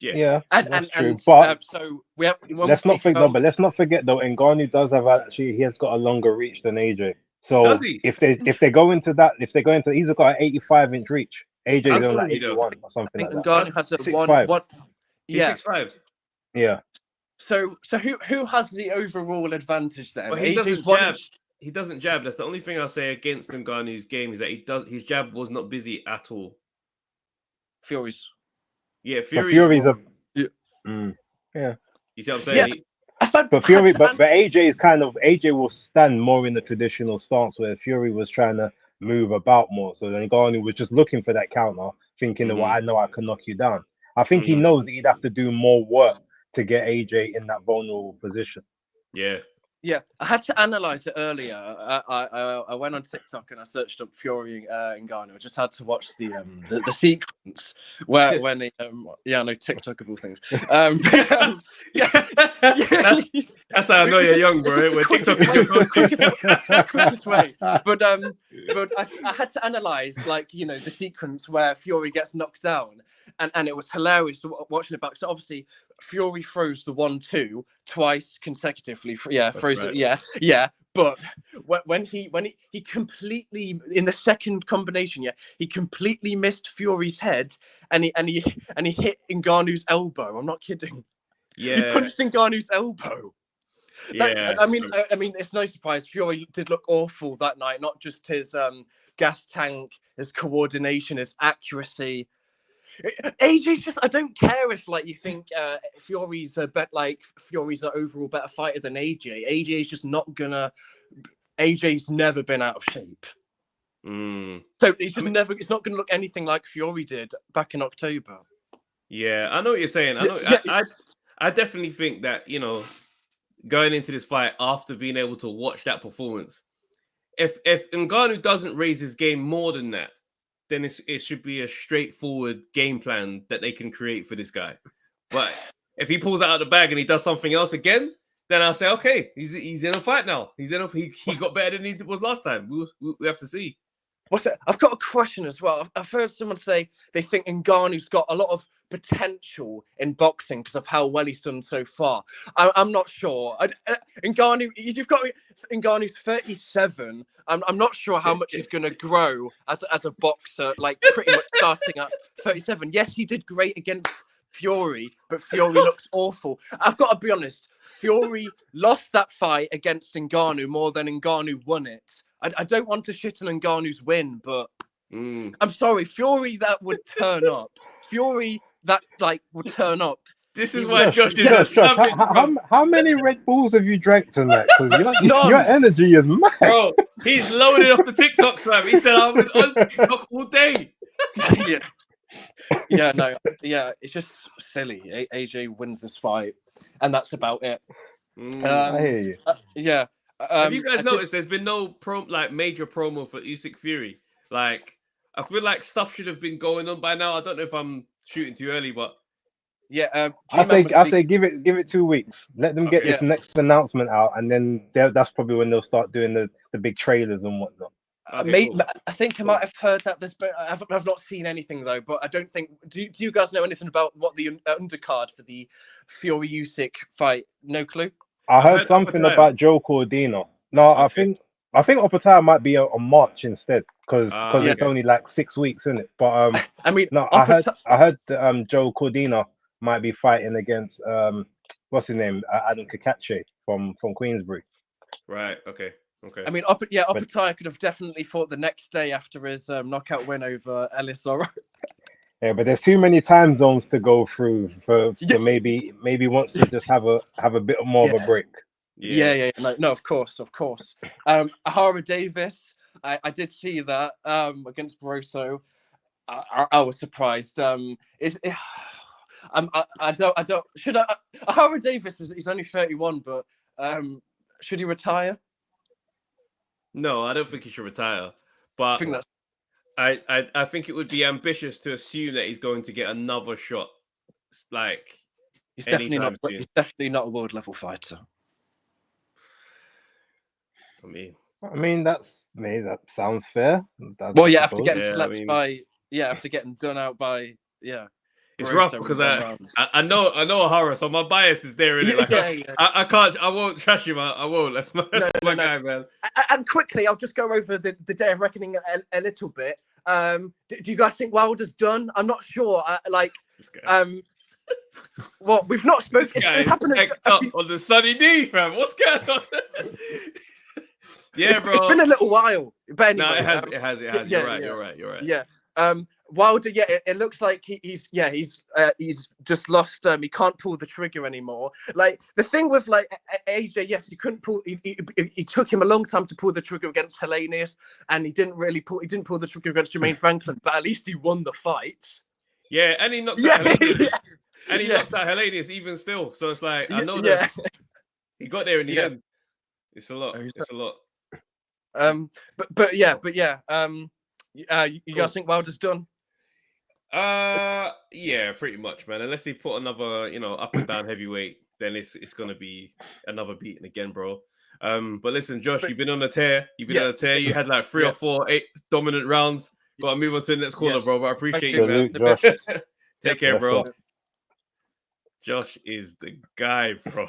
Yeah, that's true. And But so we have when let's we not speak forget. No, about but let's not forget though. Ngannou does have actually. He has got a longer reach than AJ. Does So he? if they go into that, if they go into, he's got an 85-inch reach. AJ's How only tall like is he though? 81 or I something think like that. Ngannou has a 6'5". one He's yeah. 6'5". Yeah. So who has the overall advantage then? But he AJ's doesn't one jab. inch. He doesn't jab. That's the only thing I'll say against Ngannou's game is that his jab was not busy at all. Fury's. Yeah, But Fury's. Fury's a. Yeah. Yeah. You see what I'm Yeah. saying? But Fury, but AJ is kind of AJ will stand more in the traditional stance where Fury was trying to move about more. So then Ngannou was just looking for that counter, thinking that, well, I know I can knock you down. I think he knows that he'd have to do more work to get AJ in that vulnerable position. Yeah. Yeah, I had to analyze it earlier. I went on TikTok and I searched up Fury and Ngannou. I just had to watch the sequence where when he, yeah, no, TikTok of all things. That's how I know you're young, bro. Where TikTok is your quickest way. But I had to analyze the sequence where Fury gets knocked down, and it was hilarious watching it back. So obviously Fury throws the 1-2 twice consecutively. Yeah, throws right. it. Yeah. But when he completely in the second combination, he completely missed Fury's head, and he hit Ngannou's elbow. I'm not kidding. Yeah. He punched Ngannou's elbow. Yeah. I mean, it's no surprise. Fury did look awful that night. Not just his gas tank, his coordination, his accuracy. AJ's just, I don't care if you think Fury's Fury's an overall better fighter than AJ. AJ's just not gonna. AJ's never been out of shape. So he's just never. It's not gonna look anything like Fury did back in October. Yeah, I know what you're saying. I definitely think that going into this fight after being able to watch that performance, if Ngannou doesn't raise his game more than that, then it should be a straightforward game plan that they can create for this guy. But if he pulls out of the bag and he does something else again, then I'll say, okay, he's in a fight now. He got better than he was last time. We have to see. What's that? I've got a question as well. I've heard someone say they think Ngannou's got a lot of potential in boxing because of how well he's done so far. I'm not sure. Ngannou's 37. I'm not sure how much he's going to grow as a boxer, pretty much starting at 37. Yes, he did great against Fury, but Fury looked awful. I've got to be honest. Fury lost that fight against Ngannou more than Ngannou won it. I don't want to shit on Ngannou's win, but I'm sorry, Fury that would turn up. Fury that would turn up. This is why Josh is a savage. How many Red Bulls have you drank tonight? Because your energy is mad. Bro, he's loaded off the TikTok, fam. He said I was on TikTok all day. It's just silly. AJ wins this fight, and that's about it. I hear you. Have you guys noticed there's been no major promo for Usyk Fury? I feel like stuff should have been going on by now. I don't know if I'm shooting too early, but I say give it 2 weeks. Let them get this next announcement out, and then that's probably when they'll start doing the big trailers and whatnot. Okay, cool. I think I might have heard that there's. I've not seen anything though, but I don't think. Do you guys know anything about what the undercard for the Fury Usyk fight? No clue. I heard something about Joe Cordino. No, okay. I think Opataya might be on March instead because it's only 6 weeks in it. But I heard that Joe Cordino might be fighting against what's his name, Adam Kakache from Queensbury. Right. Okay. Opataya could have definitely fought the next day after his knockout win over Ellis Oro. Yeah, but there's too many time zones to go through for maybe wants to just have a bit more of a break. No, of course. Ohara Davis, I did see that against Barroso. I was surprised. Ohara Davis he's only 31, but should he retire? No, I don't think he should retire. But I think it would be ambitious to assume that he's going to get another shot. He's definitely not a world level fighter. I mean that sounds fair. After getting slept by after getting done out by It's rough Barroso because in 1 round. I know Ohara, so my bias is there. Really, Yeah. I won't trash him. I won't. That's my No. guy, man. And quickly, I'll just go over the day of reckoning a little bit. Do you guys think Wilder's done? I'm not sure. This guy. Well, we've not spoken. This guy It happened is up on the sunny D, fam. What's going on? Yeah, bro. It's been a little while. But anyway, No, it has. Yeah, You're right. Yeah. Wilder, it looks like he's just lost. He can't pull the trigger anymore. Like the thing with like AJ, yes, he couldn't pull. He took him a long time to pull the trigger against Hellenius, and he didn't pull the trigger against Jermaine Franklin. But at least he won the fights. Yeah, and he knocked out Hellenius. Yeah. And he knocked out Hellenius even still. So it's like I know that he got there in the end. It's a lot. It's a lot. But yeah. You guys think Wilder's done? Yeah, pretty much, man. Unless they put another, up and down heavyweight, then it's gonna be another beating again, bro. But listen, Josh, you've been on a tear. You had like 3 or 4 8 dominant rounds. Got to move on to the next corner, bro. But I appreciate you, man. Josh. Take care, bro. Sir. Josh is the guy, bro.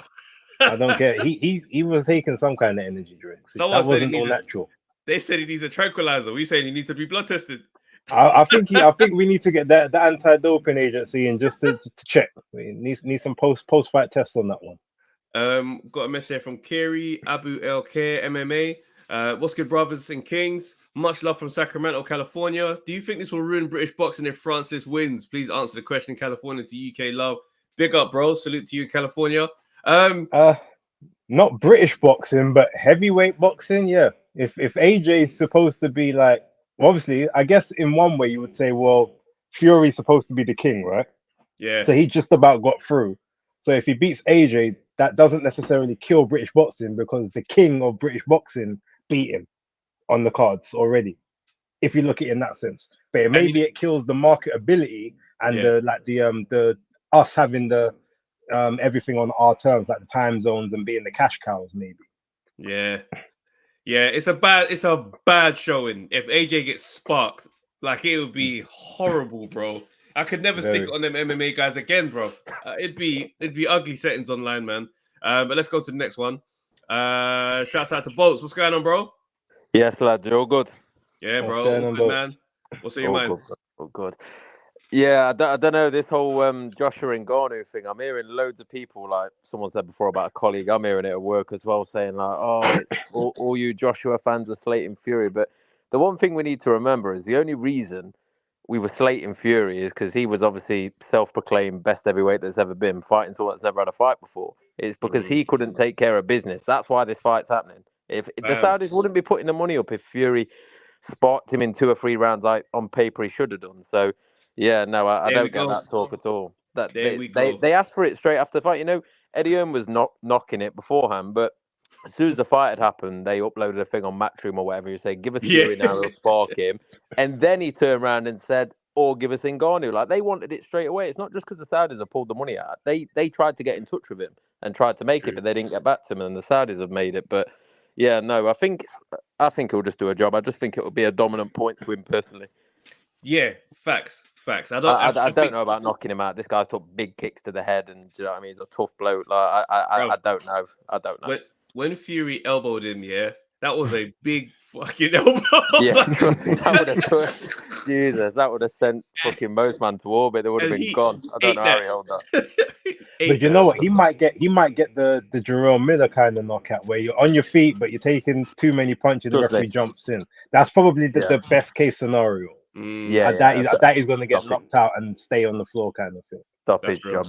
I don't care. He was taking some kind of energy drinks. That wasn't all natural. They said he needs a tranquilizer. We saying he needs to be blood tested. I think we need to get the anti-doping agency in just to check. We need some post fight tests on that one. Got a message here from Kiri Abu El Khair MMA. What's good, brothers and kings? Much love from Sacramento, California. Do you think this will ruin British boxing if Francis wins? Please answer the question. California to UK love. Big up, bro. Salute to you, California. Not British boxing, but heavyweight boxing. Yeah. If AJ is supposed to be like, obviously, I guess in one way you would say, well, Fury's supposed to be the king, right? Yeah. So he just about got through. So if he beats AJ, that doesn't necessarily kill British boxing because the king of British boxing beat him on the cards already. If you look at it in that sense, but maybe it kills the marketability and the us having the everything on our terms, like the time zones and being the cash cows, maybe. Yeah, it's a bad showing. If AJ gets sparked, like it would be horrible, bro. I could never stick it on them MMA guys again, bro. It'd be ugly settings online, man. But let's go to the next one. Shouts out to Bolts. What's going on, bro? Yes, lads, you're all good. Yeah, What's bro. going All on, good, Bolts? man. What's on your mind? All good. Yeah, I don't know, this whole Joshua Ngannou thing. I'm hearing loads of people, like someone said before about a colleague, I'm hearing it at work as well, saying like, oh, it's all you Joshua fans were slating Fury. But the one thing we need to remember is the only reason we were slating Fury is because he was obviously self-proclaimed best heavyweight that's ever been, fighting someone that's never had a fight before. It's because he couldn't take care of business. That's why this fight's happening. If the Saudis wouldn't be putting the money up if Fury sparked him in 2 or 3 rounds, like on paper he should have done. So yeah, no, I don't get that talk at all. That they asked for it straight after the fight. You know, Eddie Hearn was not knocking it beforehand, but as soon as the fight had happened, they uploaded a thing on Matchroom or whatever. You say, give us Fury now, we'll spark him. And then he turned around and said, or give us Ngannou. Like, they wanted it straight away. It's not just because the Saudis have pulled the money out. They tried to get in touch with him and tried to make it, but they didn't get back to him, and the Saudis have made it. But yeah, no, I think he'll just do a job. I just think it will be a dominant point to him personally. Yeah, facts. I don't know about knocking him out. This guy's took big kicks to the head, and do you know what I mean? He's a tough bloke. Like I don't know. But when Fury elbowed him, that was a big fucking elbow. Yeah, that would have sent fucking most man to orbit. They would have been gone. I don't know how he held that. But you know what? He might get the Jerome Miller kind of knockout where you're on your feet, but you're taking too many punches. The referee jumps in. That's probably the best case scenario. That is going to get knocked out and stay on the floor, kind of thing. Stoppage job,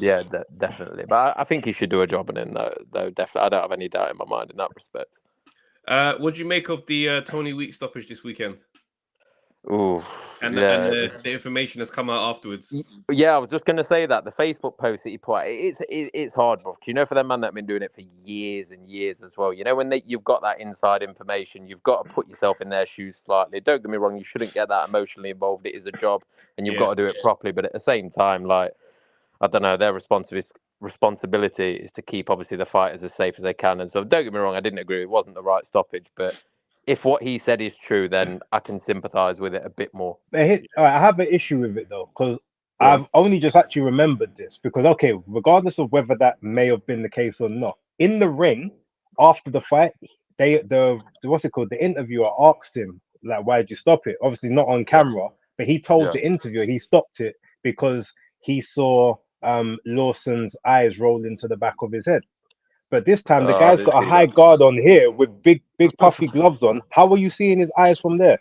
definitely. But I think he should do a job in it, though. Definitely, I don't have any doubt in my mind in that respect. What do you make of the Tony Weeks stoppage this weekend? Ooh, and the information has come out afterwards. Yeah, I was just going to say that the Facebook post that you put out, it's hard, bro. You know, for them man that have been doing it for years and years as well. You know, when you've got that inside information, you've got to put yourself in their shoes slightly. Don't get me wrong, you shouldn't get that emotionally involved. It is a job, and you've got to do it properly. But at the same time, like, I don't know, their responsibility is to keep obviously the fighters as safe as they can. And so, don't get me wrong, I didn't agree. It wasn't the right stoppage, but if what he said is true, then I can sympathise with it a bit more. I have an issue with it though, because I've only just actually remembered this because, okay, regardless of whether that may have been the case or not, in the ring after the fight, what's it called? The interviewer asked him, like, why did you stop it? Obviously not on camera, but he told the interviewer he stopped it because he saw Lawson's eyes roll into the back of his head. But this time the I guy's didn't got a see high that. guard on here with big puffy gloves on. How are you seeing his eyes from there?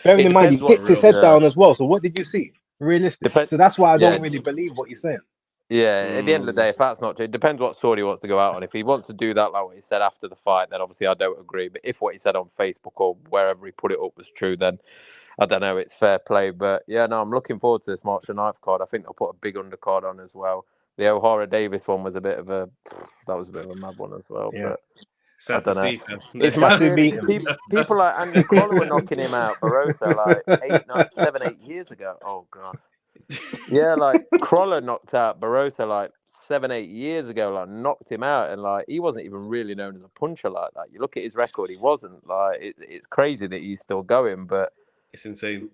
Bearing It in mind he depends what tipped his real- head down as well. So what did you see? Realistic. Depend- So that's why I yeah. don't really believe what you're saying. Yeah, at the end of the day, if that's not true, it depends what sword he wants to go out on. If he wants to do that, like what he said after the fight, then obviously I don't agree. But if what he said on Facebook or wherever he put it up was true, then I don't know, it's fair play. But yeah, no, I'm looking forward to this March the 9th card. I think they'll put a big undercard on as well. The Ohara Davis one was a bit of a mad one as well. Yeah. But Sad I don't to know. see, fam. It's mad, really, because people like Andy Crolla were knocking him out, Barroso, like 7, 8 years ago. Oh, God. Yeah, like Crolla knocked out Barroso like 7, 8 years ago, like knocked him out, and like he wasn't even really known as a puncher like that. You look at his record, he wasn't. Like it's crazy that he's still going, but It's insane.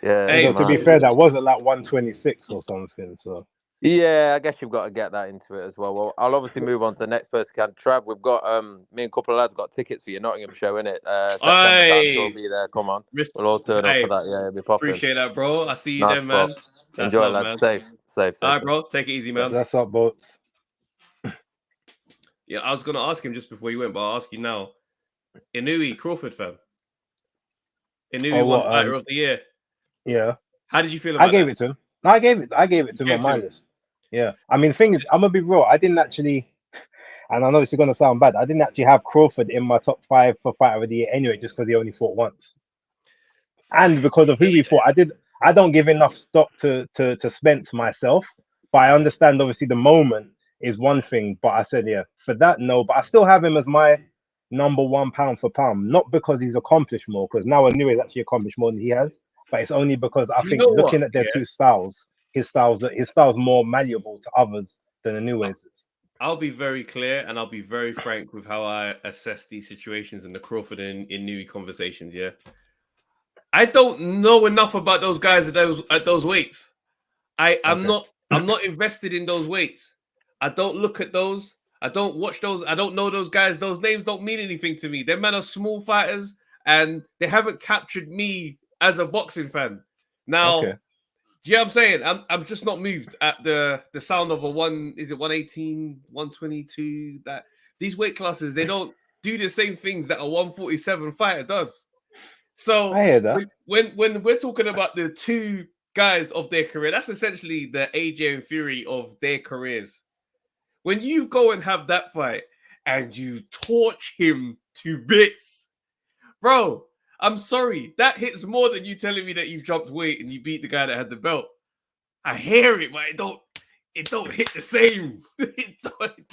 yeah. Hey, Although, to be fair, that wasn't like 126 or something. So Yeah, I guess you've got to get that into it as well. Well, I'll obviously move on to the next person. Trav, we've got me and a couple of lads got tickets for your Nottingham show, innit? September time, so we'll be there. Come on, we'll all turn up for that. Yeah, it'll be popping. Appreciate that, bro. I see you Nice, then, man. bro. That's Enjoy, love, lads. man. Safe. All right, bro. Take it easy, man. that's up, boats. Yeah, I was gonna ask him just before you went, but I'll ask you now. Inui Crawford, fam. Inui won Fighter of the Year. Yeah. How did you feel about I gave it to him. I gave it to him on my list. Yeah. I mean, the thing is, I'm gonna be real. I didn't actually, and I know it's gonna sound bad. I didn't actually have Crawford in my top 5 for Fighter of the Year anyway, just because he only fought once, and because of who he fought. I don't give enough stock to Spence myself, but I understand obviously the moment is one thing. But I said, yeah, for that, no. But I still have him as my number 1 pound for pound, not because he's accomplished more, because now I knew he's actually accomplished more than he has. But it's only because I think looking at their two styles, his style's more malleable to others than the new ways is. I'll be very clear and I'll be very frank with how I assess these situations in the Crawford and Inui conversations. Yeah, I don't know enough about those guys at those weights. I'm not invested in those weights. I don't look at those. I don't watch those. I don't know those guys. Those names don't mean anything to me. Them men are small fighters and they haven't captured me as a boxing fan. Now, do you know what I'm saying? I'm just not moved at the sound of a 118, 122. That these weight classes, they don't do the same things that a 147 fighter does. So I hear that. When we're talking about the two guys of their career, that's essentially the AJ and Fury of their careers. When you go and have that fight and you torch him to bits, bro, I'm sorry. That hits more than you telling me that you dropped weight and you beat the guy that had the belt. I hear it, but it don't hit the same. It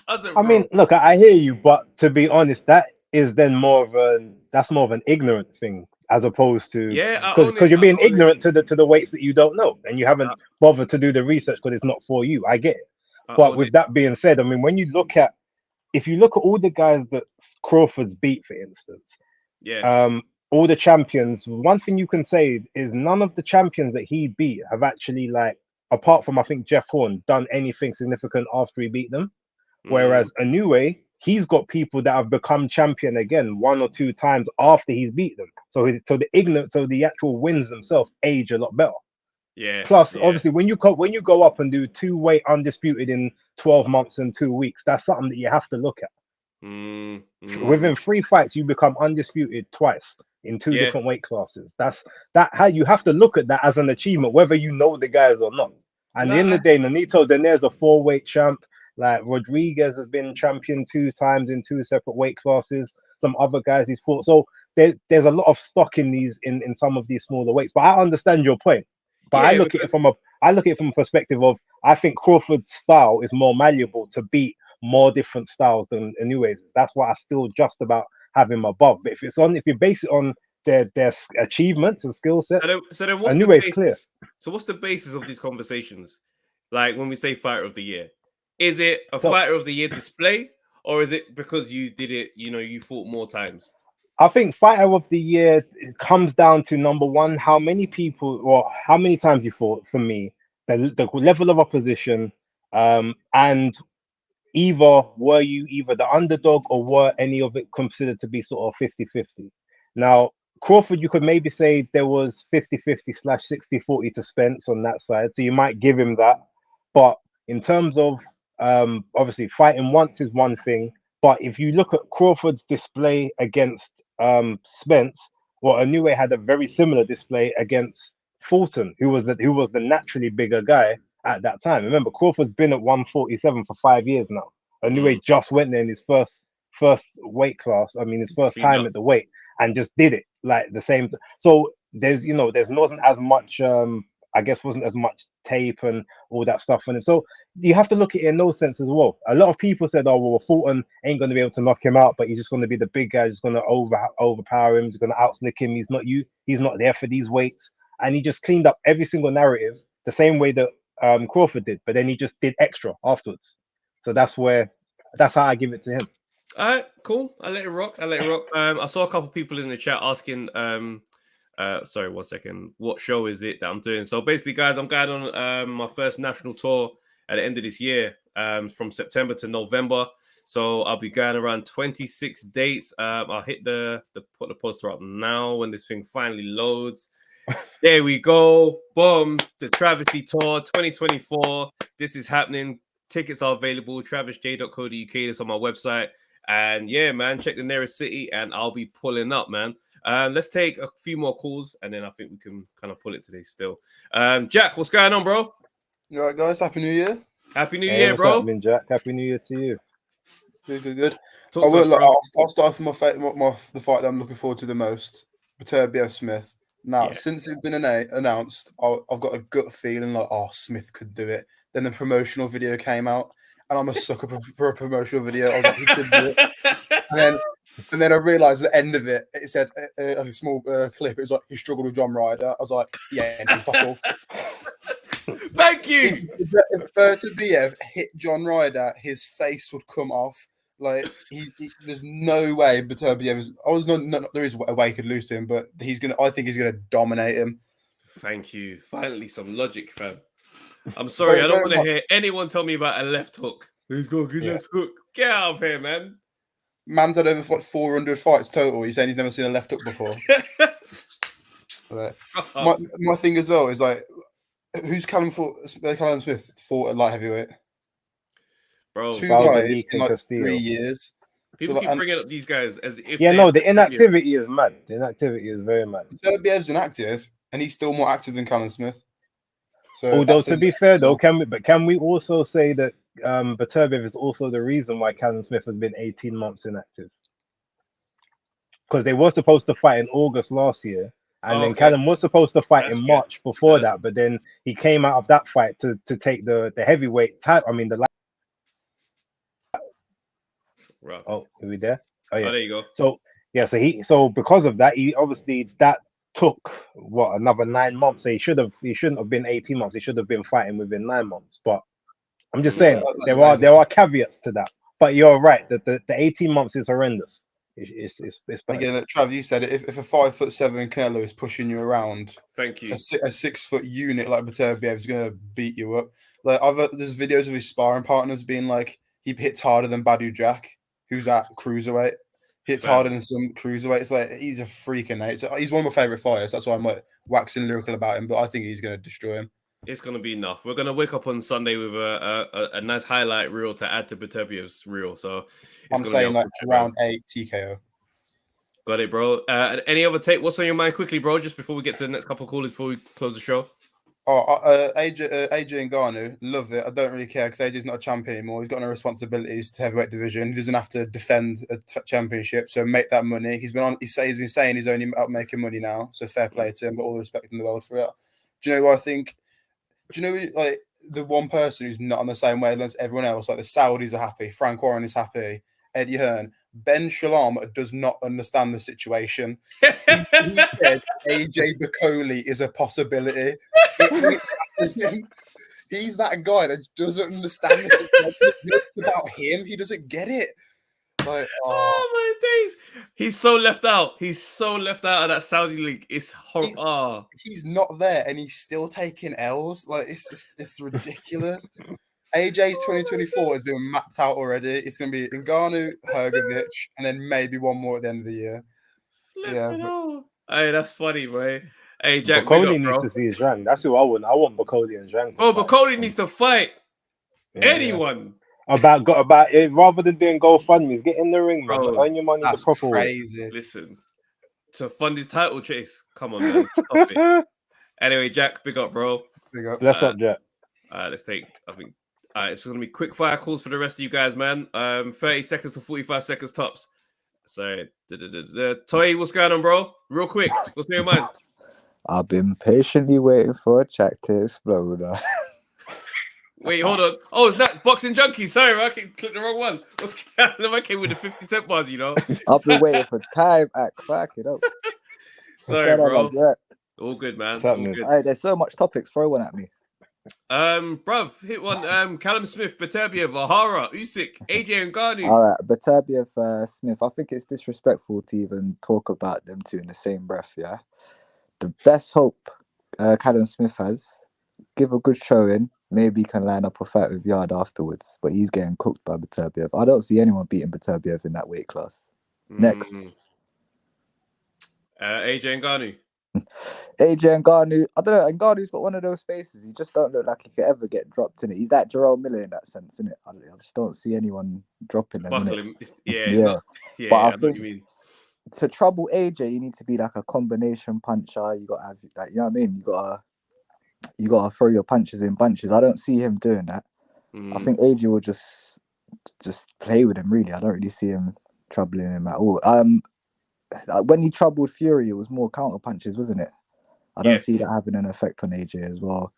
doesn't, bro. I mean, look, I hear you, but to be honest, that is then more of an ignorant thing as opposed to because you're being ignorant to the weights that you don't know and you haven't bothered to do the research because it's not for you. I get it. But with that being said, I mean, if you look at all the guys that Crawford's beat, for instance, all the champions, one thing you can say is none of the champions that he beat have actually, like, apart from I think Jeff Horn, done anything significant after he beat them. Whereas Inoue, he's got people that have become champion again 1 or 2 times after he's beat them. So the actual wins themselves age a lot better. Yeah. Plus, obviously, when you go up and do 2-weight undisputed in 12 months and 2 weeks, that's something that you have to look at. Within 3 fights, you become undisputed twice in 2 different weight classes. That's how you have to look at that as an achievement, whether you know the guys or not. And at the end of the day, Nonito Donair's a 4-weight champ. Like Rodriguez has been champion 2 times in 2 separate weight classes. Some other guys he's fought. So there's a lot of stock in some of these smaller weights. But I understand your point. But I look at it from a perspective of I think Crawford's style is more malleable to beat more different styles than Inoue's. That's why I still just about have him above. But if you base it on their achievements and skill sets, so then what's the basis? Clear. So what's the basis of these conversations? Like when we say Fighter of the Year, is it a Fighter of the Year display, or is it because you did it? You fought more times. I think Fighter of the Year comes down to number one, how many people or how many times you fought for me, the level of opposition, and were you either the underdog or were any of it considered to be sort of 50-50? Now, Crawford, you could maybe say there was 50-50 / 60-40 to Spence on that side. So you might give him that. But in terms of obviously fighting once is one thing. But if you look at Crawford's display against Spence, well, Inoue had a very similar display against Fulton, who was the naturally bigger guy at that time. Remember, Crawford's been at 147 for 5 years now. Inoue just went there in his first weight class. I mean, his first Cleaned time up. at the weight, and just did it like the same. So there's wasn't as much I guess wasn't as much tape and all that stuff on him. So you have to look at it in those sense as well. A lot of people said, oh well, Fulton ain't going to be able to knock him out, but he's just going to be the big guy, he's going to overpower him, he's going to outsnick him. He's not there for these weights, and he just cleaned up every single narrative the same way that Crawford did, but then he just did extra afterwards. So that's how I give it to him. All right, cool. I let it rock. I saw a couple people in the chat asking, sorry, 1 second. What show is it that I'm doing? So basically, guys, I'm going on my first national tour at the end of this year, from September to November. So I'll be going around 26 dates. I'll hit put the poster up now when this thing finally loads. There we go. Boom. The Travesty Tour 2024. This is happening. Tickets are available. travisj.co.uk. That's on my website. And yeah, man, check the nearest city and I'll be pulling up, man. Let's take a few more calls and then I think we can kind of pull it today still. Jack, what's going on, bro? You all right, guys? Happy New Year. Happy New Year, What's bro. happening, Jack? Happy New Year to you. Good. Talk to us, bro. I'll start with the fight that I'm looking forward to the most. Beterbiev Smith. Now, since it's been announced, I've got a gut feeling like, oh, Smith could do it. Then the promotional video came out, and I'm a sucker for a promotional video. I was like, he could do it. And then I realised at the end of it, it said a small clip. It was like, he struggled with John Ryder. I was like, yeah, no, fuck all. Thank you. If Beterbiev hit John Ryder, his face would come off. Like there's no way Beterbiev is. There is a way he could lose to him, but I think he's gonna dominate him. Thank you. Finally, some logic, fam. I'm sorry, I don't want to hear anyone tell me about a left hook. He's got a good left hook. Get out of here, man. Man's had over 400 fights total. He's saying he's never seen a left hook before. My thing as well is like, who's Callum Smith fought at light heavyweight? Bro, two guys in like 3 years. People keep bringing up these guys as if the inactivity is mad. The inactivity is very mad. Beterbiev's inactive, and he's still more active than Callum Smith. So, although to be fair though, can we also say that Beterbiev is also the reason why Callum Smith has been 18 months inactive? Because they were supposed to fight in August last year, and then Callum was supposed to fight in March before that, but then he came out of that fight to take the heavyweight title. I mean the. Rough. Oh, are we there? Oh yeah. Oh, there you go. So because of that, he obviously that took another 9 months. So he shouldn't have been 18 months. He should have been fighting within 9 months. But I'm just saying there are caveats to that. But you're right that the 18 months is horrendous. It's bad. Again, Trav, you said it. If a 5'7" Canelo is pushing you around, thank you. A 6 foot unit like Beterbiev is going to beat you up. Like there's videos of his sparring partners being like, he hits harder than Badu Jack, who's at cruiserweight. Hits harder than some cruiserweight. It's like he's a freak in nature. He's one of my favorite fighters. That's why I'm like waxing lyrical about him. But I think he's going to destroy him. It's going to be enough. We're going to wake up on Sunday with a nice highlight reel to add to Beterbiev's reel. So I'm saying like round 8 TKO. Got it, bro. Any other take? What's on your mind quickly, bro? Just before we get to the next couple of callers, before we close the show. AJ Ngannou, love it. I don't really care because AJ's not a champion anymore. He's got no responsibilities to heavyweight division. He doesn't have to defend a championship, so make that money. He's been saying he's only out making money now, so fair play to him. Got all the respect in the world for it. Do you know what I think? Do you know like the one person who's not on the same wavelength as everyone else? Like the Saudis are happy, Frank Warren is happy, Eddie Hearn. Ben Shalom does not understand the situation. He said AJ Bacoli is a possibility. He's that guy that doesn't understand the situation. It's about him. He doesn't get it. Like, Oh my days! He's so left out. He's so left out of that Saudi league. It's horrible. he's not there, and he's still taking L's. Like, it's ridiculous. AJ's 2024 has been mapped out already. It's going to be Ngannou, Hrgovic, and then maybe one more at the end of the year. Hey, that's funny, bro. Hey, Jack, Bacoli needs to see Zhang. That's who I want. I want Bacoli and Zhang. Bro, Bacoli needs to fight anyone. About it, rather than doing GoFundMe's, get in the ring, man. Bro, Earn your money the proper way. Listen, to fund his title chase. Come on, man. Stop it. Anyway, Jack, big up, bro. Big up. Bless up, Jack. Let's take, I think, it's going to be quick fire calls for the rest of you guys, man. 30 seconds to 45 seconds tops. So, Toy, what's going on, bro? Real quick, what's on your mind? I've been patiently waiting for a track to explode. Wait, hold on. Oh, it's not Boxing Junkie. Sorry, I clicked the wrong one. What's going on? I came with the 50 Cent bars, you know. I've been waiting for time at crack it up. Sorry, bro. On, right? All good, man. All good. Hey, there's so much topics. Throw one at me. Bruv, hit one. Callum Smith, Beterbiev, Ohara, Usyk, AJ Ngannou. All right, Beterbiev, Smith. I think it's disrespectful to even talk about them two in the same breath. Yeah, the best hope Callum Smith has, give a good showing. Maybe he can line up a fight with Yard afterwards, but he's getting cooked by Beterbiev. I don't see anyone beating Beterbiev in that weight class. Next, AJ Ngannou. AJ Ngannou, I don't know. Ngannou's got one of those faces. He just don't look like he could ever get dropped in it. He's like Jerome Miller in that sense, isn't it? I just don't see anyone dropping him. Yeah. But I think to trouble AJ, you need to be like a combination puncher. You got to have, like, you know what I mean? You gotta throw your punches in bunches. I don't see him doing that. I think AJ will just play with him. Really, I don't really see him troubling him at all. When he troubled Fury, it was more counter punches, wasn't it? I don't see that having an effect on AJ as well.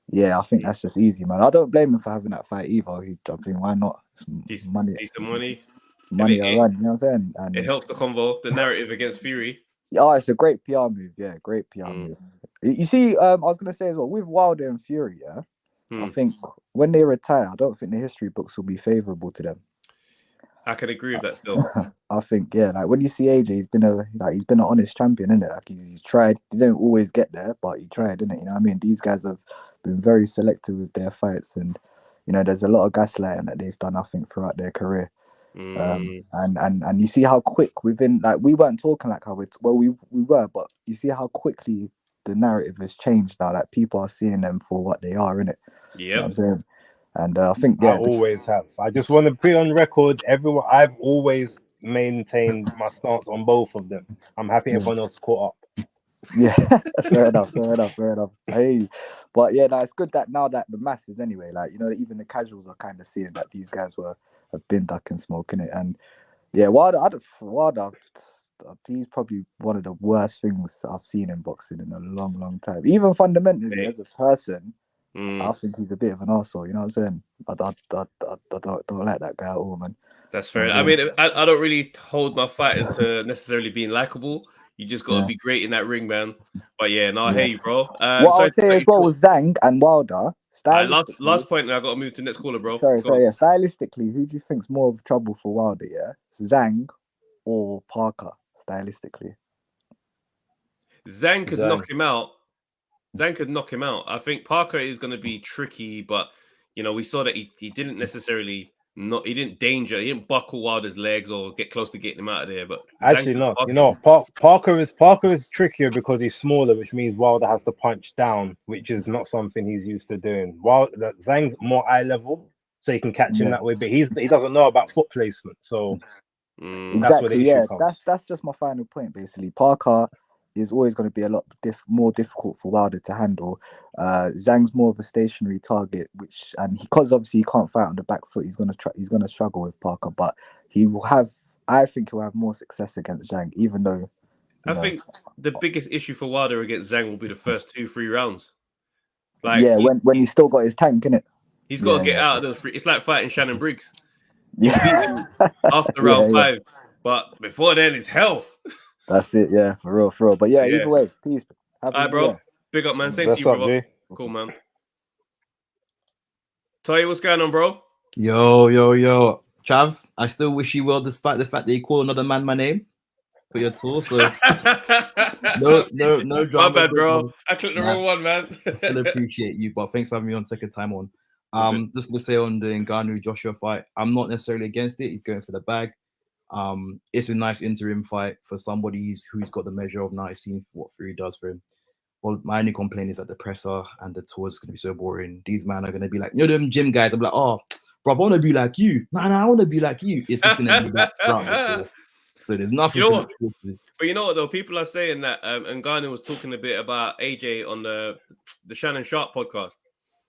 Yeah, I think that's just easy, man. I don't blame him for having that fight either. I mean, why not? Decent money. Money I run, you know what I'm saying? And it helps the convo, the narrative against Fury. Yeah, it's a great PR move. Yeah, great PR move. You see, I was going to say as well, with Wilder and Fury, I think when they retire, I don't think the history books will be favourable to them. I can agree with that still. I think, like when you see AJ, he's been an honest champion, isn't it? Like he's tried. He didn't always get there, but he tried, didn't it? You know what I mean? These guys have been very selective with their fights, and you know, there's a lot of gaslighting that they've done, I think, throughout their career. And you see how quick we've been. Like we weren't talking like how we were, but you see how quickly the narrative has changed now. Like people are seeing them for what they are, innit? Yeah, you know what I'm saying. And I think I always have. I just want to put on record, everyone. I've always maintained my stance on both of them. I'm happy everyone else caught up. Yeah, fair enough. Hey, but yeah, it's good that now that the masses anyway, like you know, even the casuals are kind of seeing that these guys have been ducking smoking it, and yeah, Wilder, he's probably one of the worst things I've seen in boxing in a long time. Even fundamentally, as a person. I think he's a bit of an arsehole, you know what I'm saying? I don't like that guy at all, man. That's fair. I mean, I don't really hold my fighters to necessarily being likable. You just got to be great in that ring, man. But yeah, I hear you, bro. What I'll say as well with Zhang and Wilder, last point, and I got to move to the next caller, bro. Sorry, yeah. Stylistically, who do you think's more of trouble for Wilder, yeah? Zhang or Parker, stylistically? Zhang could knock him out. Zhang could knock him out. I think Parker is going to be tricky, but you know, we saw that he didn't necessarily he didn't buckle Wilder's legs or get close to getting him out of there. But actually, no, you know, Parker is trickier because he's smaller, which means Wilder has to punch down, which is not something he's used to doing. While Zhang's more eye level, so he can catch him that way, but he doesn't know about foot placement, so exactly, that's just my final point. Basically, Parker is always going to be a lot more difficult for Wilder to handle. Zhang's more of a stationary target, because obviously he can't fight on the back foot, he's going to struggle with Parker. But I think he'll have more success against Zhang, even though. I think the biggest issue for Wilder against Zhang will be the first 2-3 rounds. Like when he's still got his tank, innit? He's got to get out of those three. It's like fighting Shannon Briggs. Yeah. After round 5, but before then it's hell. That's it, yeah, for real. But yeah, either way, peace. All right, bro. Year. Big up, man. Same to you, bro. Cool, man. Toy, what's going on, bro? Yo. Trav, I still wish you well, despite the fact that you call another man my name for your tour. So no drama. My bad, bro. bro. I clicked the wrong one, man. I still appreciate you, but thanks for having me on second time on. Okay. Just gonna say on the Ngannou Joshua fight, I'm not necessarily against it. He's going for the bag. It's a nice interim fight for somebody who's got the measure of now. Seen what Fury does for him. Well, my only complaint is that the presser and the tour is gonna be so boring. These men are gonna be like, them gym guys. I'm like, oh, bro, I want to be like you. Nah, I want to be like you. It's just gonna be that throughout the tour. So there's nothing to look forward to. But you know what though? People are saying that Ngannou was talking a bit about AJ on the Shannon Sharp podcast.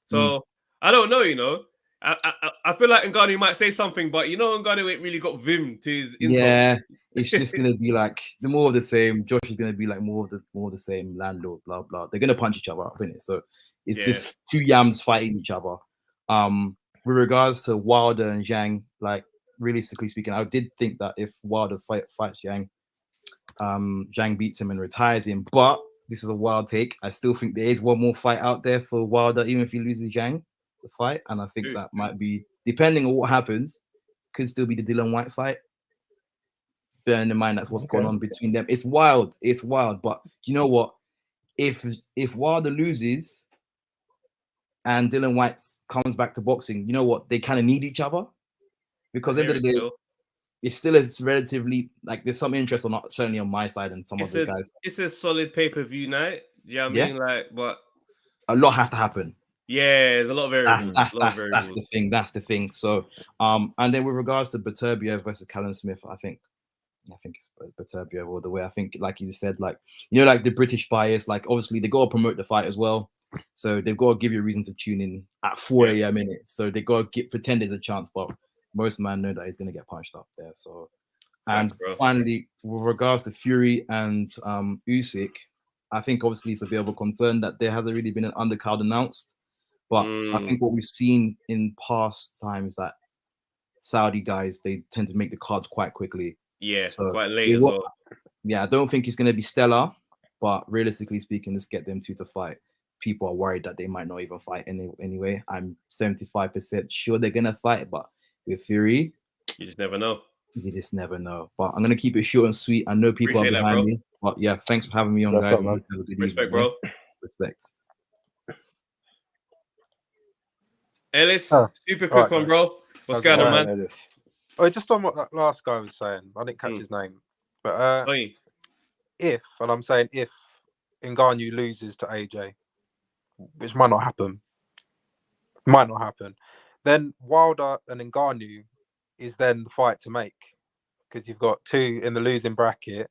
So I don't know, you know. I feel like Ngannou might say something, but you know, Ngannou ain't really got vim to his insult. Yeah, it's just gonna be like the more of the same. Josh is gonna be like more of the same. Landlord, blah blah. They're gonna punch each other up, isn't it? So it's just two yams fighting each other. With regards to Wilder and Zhang, like realistically speaking, I did think that if Wilder fights Zhang, Zhang beats him and retires him. But this is a wild take. I still think there is one more fight out there for Wilder, even if he loses Zhang, the fight. And I think that might be, depending on what happens, could still be the Dylan White fight. Bearing in mind that's what's going on between them. It's wild. It's wild. But you know what? If Wilder loses and Dylan White comes back to boxing, you know what? They kind of need each other. Because at the end of the day, it's still a relatively, like, there's some interest on, certainly on my side and some of the guys. It's a solid pay-per-view night. Do you know what I mean? Like, but a lot has to happen. Yeah, there's a lot of variables. That's the thing. That's the thing. So, and then with regards to Beterbiev versus Callum Smith, I think it's Beterbiev all the way. I think, like you said, like, you know, like the British bias, like obviously they got to promote the fight as well. So they've got to give you a reason to tune in at 4 a.m. in it. So they got to pretend there's a chance, but most men know that he's going to get punched up there. So, and finally, with regards to Fury and Usyk, I think obviously it's a bit of a concern that there hasn't really been an undercard announced. But I think what we've seen in past times that Saudi guys, they tend to make the cards quite quickly. Yeah, so quite late as well. Yeah, I don't think it's going to be stellar, but realistically speaking, let's get them two to fight. People are worried that they might not even fight anyway. I'm 75% sure they're going to fight, but with Fury, you just never know. You just never know. But I'm going to keep it short and sweet. I know people are behind me. But yeah, thanks for having me on, guys. Respect, bro. Respect. Ellis, super quick one, bro. What's going on, man? Ellis. Oh, just on what that last guy was saying, I didn't catch his name. But if Ngannou loses to AJ, which might not happen, then Wilder and Ngannou is then the fight to make, because you've got two in the losing bracket,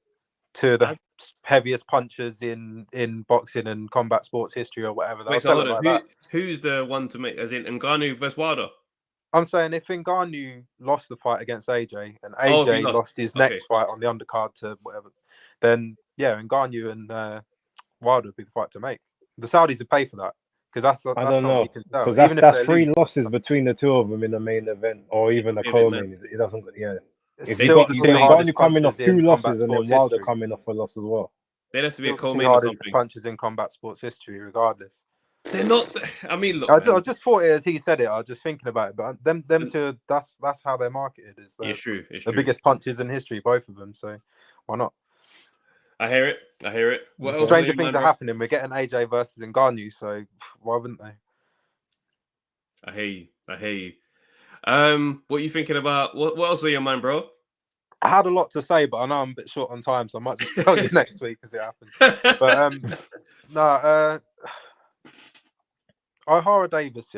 two of the heaviest punchers in boxing and combat sports history or whatever. Wait, so hold on. Who's the one to make, as in Ngannou versus Wilder? I'm saying if Ngannou lost the fight against AJ and AJ lost his next fight on the undercard to whatever, then yeah, Ngannou and Wilder would be the fight to make. The Saudis would pay for that, because that's I don't know, because that's 3 losses between the two of them in the main event or even a co-main. It doesn't, If you got Ngannou coming off 2 losses and then Wilder coming off a loss as well. There has to be a co-main or something. Punches in combat sports history, regardless. They're not. I mean, look. I just thought it as he said it. I was just thinking about it, but them two. That's how they're marketed. It's true. It's the biggest punches in history, both of them. So why not? I hear it. What else? Stranger things are happening. We're getting AJ versus Ngannou, so why wouldn't they? I hear you. What are you thinking about? What else are your mind, bro? I had a lot to say, but I know I'm a bit short on time, so I might just tell you next week as it happens. But Ohara Davis,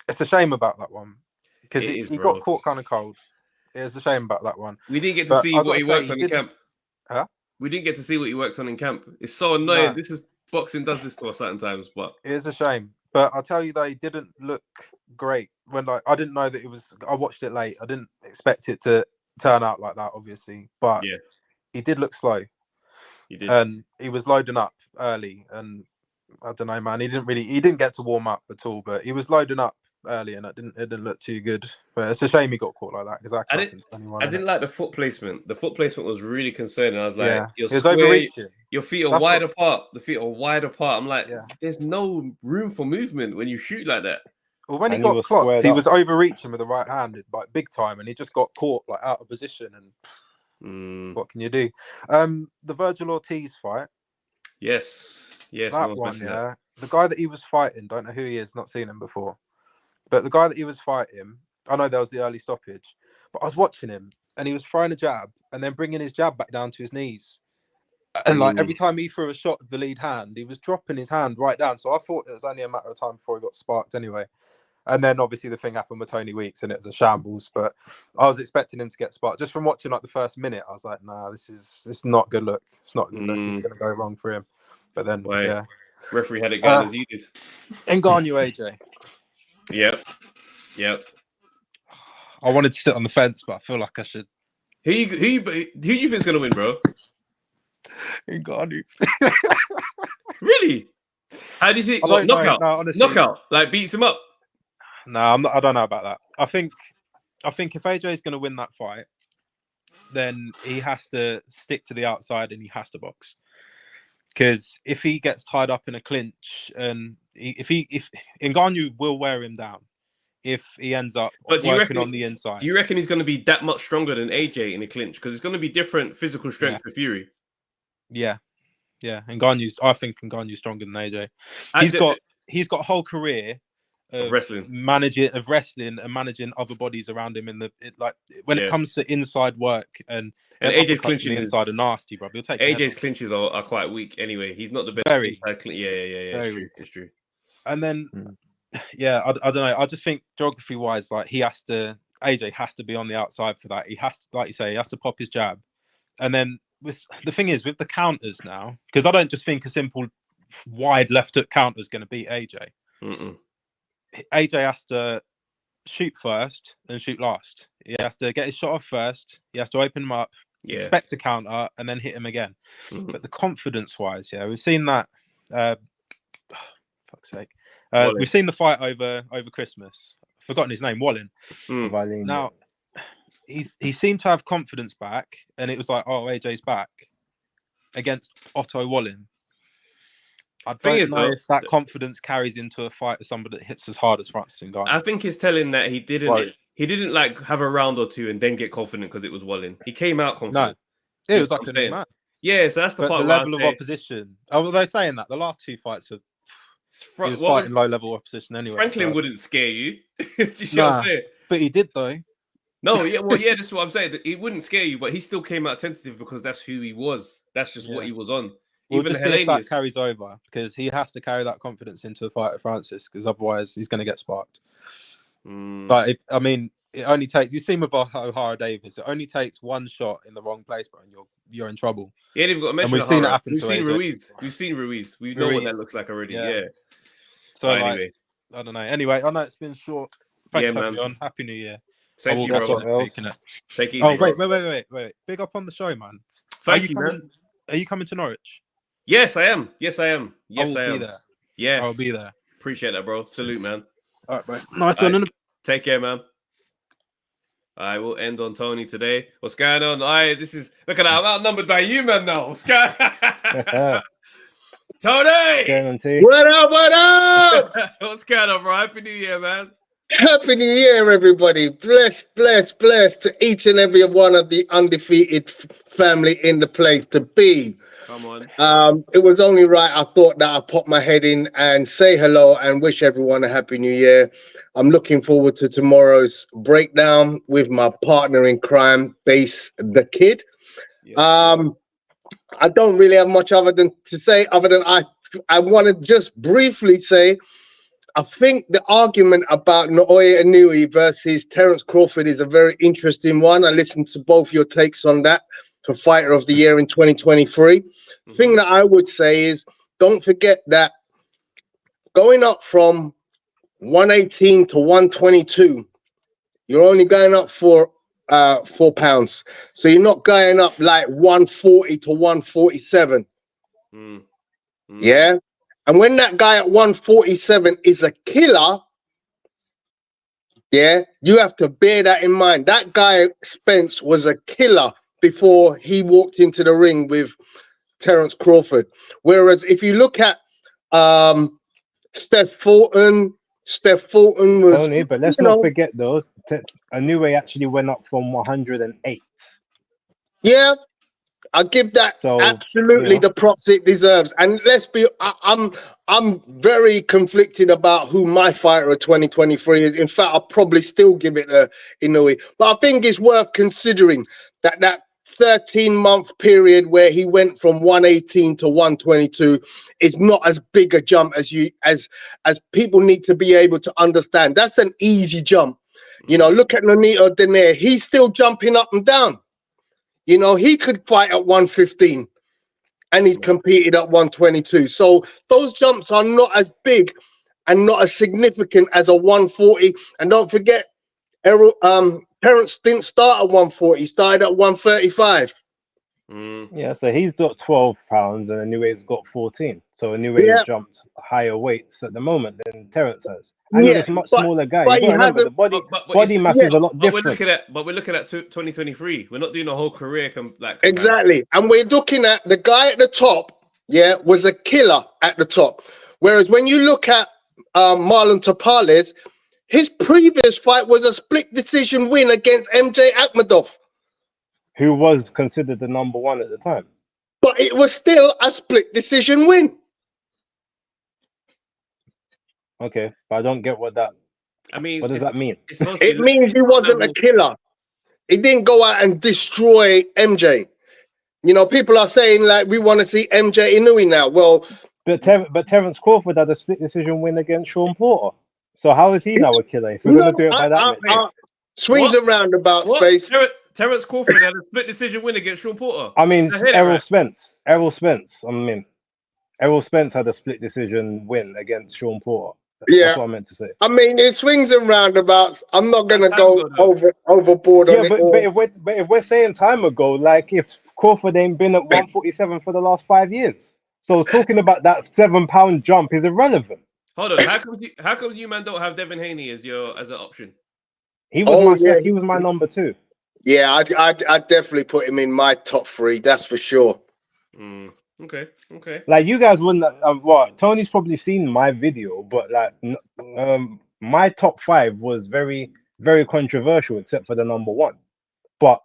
it's a shame about that one, because he got caught kind of cold. It's a shame about that one. We didn't get to see what he worked on in camp. Huh? We didn't get to see what he worked on in camp. It's so annoying. Nah. This is boxing does this to us certain times, but it is a shame. But I'll tell you, they didn't look great. When I didn't know that it was. I watched it late. I didn't expect it to turn out like that, obviously. But he did look slow. He did, and he was loading up early. And I don't know, man. He didn't get to warm up at all. But he was loading up early, and it didn't look too good. But it's a shame he got caught like that, because I didn't like the foot placement. The foot placement was really concerning. I was like, it was overreaching. Your feet are wide apart. The feet are wide apart. I'm like, there's no room for movement when you shoot like that. Well, when he And he got was clocked, squared he up. was overreaching with the right hand, like big time, and he just got caught like out of position. And what can you do? The Virgil Ortiz fight. Yes, that one. Yeah, the guy that he was fighting, don't know who he is, not seen him before, but the guy that he was fighting, I know there was the early stoppage, but I was watching him, and he was throwing a jab and then bringing his jab back down to his knees. And like every time he threw a shot with the lead hand, he was dropping his hand right down. So I thought it was only a matter of time before he got sparked anyway. And then obviously the thing happened with Tony Weeks and it was a shambles. But I was expecting him to get sparked. Just from watching like the first minute, I was like, nah, this is not good look. It's not good look. It's going to go wrong for him. But then, yeah. Referee had it going as you did. Ngannou AJ. Yep. I wanted to sit on the fence, but I feel like I should. Who you think is going to win, bro? Ngannou. Really? How do you think? What, knockout? No, honestly, knockout? Like beats him up? No, I don't know about that. I think if AJ is going to win that fight, then he has to stick to the outside and he has to box. Because if he gets tied up in a clinch, and if Ngannou will wear him down, if he ends up working on the inside. Do you reckon he's going to be that much stronger than AJ in a clinch? Because it's going to be different physical strength for Fury. Yeah. I think Ngannou's stronger than AJ. He's got a whole career of wrestling and managing other bodies around him when it comes to inside work and AJ's clinching inside are nasty, bro. He'll take AJ's clinches are quite weak anyway. He's not the best. Very. It's true. And then I don't know. I just think geography wise, like AJ has to be on the outside for that. He has to, like you say, he has to pop his jab. And then the thing is with the counters now, because I don't just think a simple wide left hook counter is going to beat AJ. AJ has to shoot first and shoot last. He has to get his shot off first. He has to open him up, expect a counter, and then hit him again. But the confidence wise, we've seen that. Fuck's sake. We've seen the fight over Christmas. I've forgotten his name, Wallin. Now, he seemed to have confidence back, and it was like, oh, AJ's back against Otto Wallin. I don't know if that confidence carries into a fight with somebody that hits as hard as Francis Ngannou. I think it's telling that he didn't like have a round or two and then get confident because it was Wallin. He came out confident. No, it was like a new man. Yeah, so that's the part. The level of opposition. Oh, they're saying that the last two fights he was fighting low level opposition anyway. Franklin wouldn't scare you. Do you see what I'm saying? But he did though. No, this is what I'm saying. He wouldn't scare you, but he still came out tentative because that's who he was. That's just what he was on. We'll just see if that carries over, because he has to carry that confidence into a fight with Francis, because otherwise he's going to get sparked. But it only takes. You've seen with Ohara Davis, it only takes one shot in the wrong place, bro, and you're in trouble. Yeah, they've got to mention. We've seen it happen. We've seen Ruiz. We know what that looks like already. Yeah. So anyway, I don't know. Anyway, I know it's been short. Thanks for having me on. Happy New Year. Same to you, bro. Take it easy. Oh wait. Big up on the show, man. Thank you, man. Are you coming to Norwich? Yes, I am. I am. Be there. Yeah, I'll be there. Appreciate that, bro. Salute, man. All right, bro. Nice one. Take care, man. I will end on Tony today. What's going on? Look at that. I'm outnumbered by you, man. Now, what's going on? Tony. What up? What's going on, bro? Happy New Year, man. Happy New Year, everybody. Blessed to each and every one of the undefeated family in the place to be. Come on. It was only right. I thought that I'd pop my head in and say hello and wish everyone a happy new year. I'm looking forward to tomorrow's breakdown with my partner in crime, Base the Kid. I don't really have much other than I want to just briefly say, I think the argument about Naoya Inoue versus Terence Crawford is a very interesting one. I listened to both your takes on that for Fighter of the Year in 2023. The thing that I would say is, don't forget that going up from 118 to 122, you're only going up for 4 pounds. So you're not going up like 140 to 147. Yeah. And when that guy at 147 is a killer, you have to bear that in mind. That guy, Spence, was a killer before he walked into the ring with Terence Crawford. Whereas if you look at Steph Fulton, Steph Fulton was, Tony, but let's not forget though, Inoue actually went up from 108. Yeah, I give that absolutely the props it deserves. And let's be, I'm very conflicted about who my fighter of 2023 is. In fact, I'll probably still give it to Inoue. But I think it's worth considering that 13-month period where he went from 118 to 122 is not as big a jump as people need to be able to understand. That's an easy jump. You know, look at Nonito Donaire. He's still jumping up and down. You know, he could fight at 115 and he competed at 122. So those jumps are not as big and not as significant as a 140. And don't forget, Terence didn't start at 140. He started at 135. Yeah, so he's got 12 pounds and Inoue's got 14. So Inoue's jumped higher weights at the moment than Terence has. And he's a much smaller guy. You gotta remember, the body mass is a lot different. We're looking at 2023. We're not doing a whole career Exactly. And we're looking at the guy at the top, was a killer at the top. Whereas when you look at Marlon Tapales, his previous fight was a split decision win against MJ Akhmadov, who was considered the number one at the time. But it was still a split decision win. Okay, but I don't get what that. I mean, what does that mean? It means he wasn't a killer. He didn't go out and destroy MJ. You know, people are saying like we want to see MJ Inoue now. Well, but Terence Crawford had a split decision win against Sean Porter. So how is he now a killer? If we're gonna do it by that way. Swings and roundabouts, Space. Terence Crawford had a split decision win against Sean Porter. I mean, Errol Spence. Errol Spence had a split decision win against Sean Porter. That's what I meant to say. I mean, it swings and roundabouts. I'm not gonna go overboard on it. But if we're saying time ago, like if Crawford ain't been at 147 for the last 5 years, so talking about that 7 pound jump is irrelevant. Hold on, how comes you man don't have Devin Haney as an option? He was he was my number 2. Yeah, I'd definitely put him in my top 3. That's for sure. Okay. Like you guys wouldn't. Tony's probably seen my video, but like, my top 5 was very, very controversial, except for the number 1. But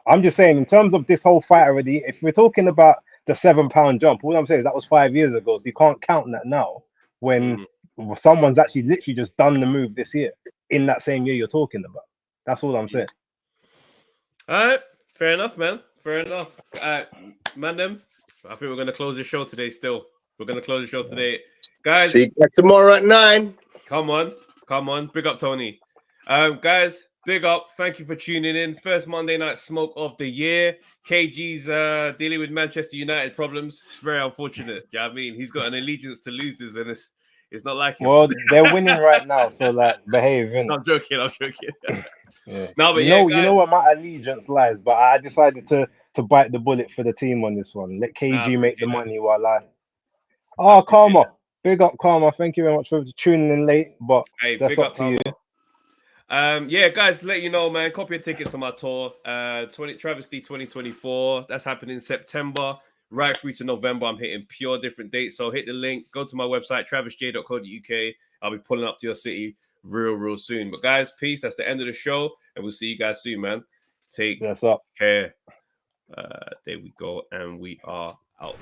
I'm just saying, in terms of this whole fight already, if we're talking about the 7 pound jump, all I'm saying is that was 5 years ago, so you can't count that now when someone's actually literally just done the move this year in that same year you're talking about. That's all I'm saying. All right, fair enough, man. Fair enough. Mandem, I think we're going to close the show today still. We're going to close the show today. Guys. See you tomorrow at 9. Come on. Big up, Tony. Guys, big up. Thank you for tuning in. First Monday Night Smoke of the year. KG's dealing with Manchester United problems. It's very unfortunate. You know what I mean? He's got an allegiance to losers, and it's not like him. Well, they're winning right now, so like behave. I'm joking. Yeah. No, but you know where my allegiance lies, but I decided to bite the bullet for the team on this one. Let KG make the money while I. Karma, big up Karma. Thank you very much for tuning in late, but that's up to you. Yeah, guys, to let you know, man, copy your tickets to my tour, Travesty 2024. That's happening in September, right through to November. I'm hitting pure different dates, so hit the link. Go to my website, travisj.co.uk. I'll be pulling up to your city real soon. But guys, peace. That's the end of the show, and we'll see you guys soon, man. Take care. There we go, and we are out.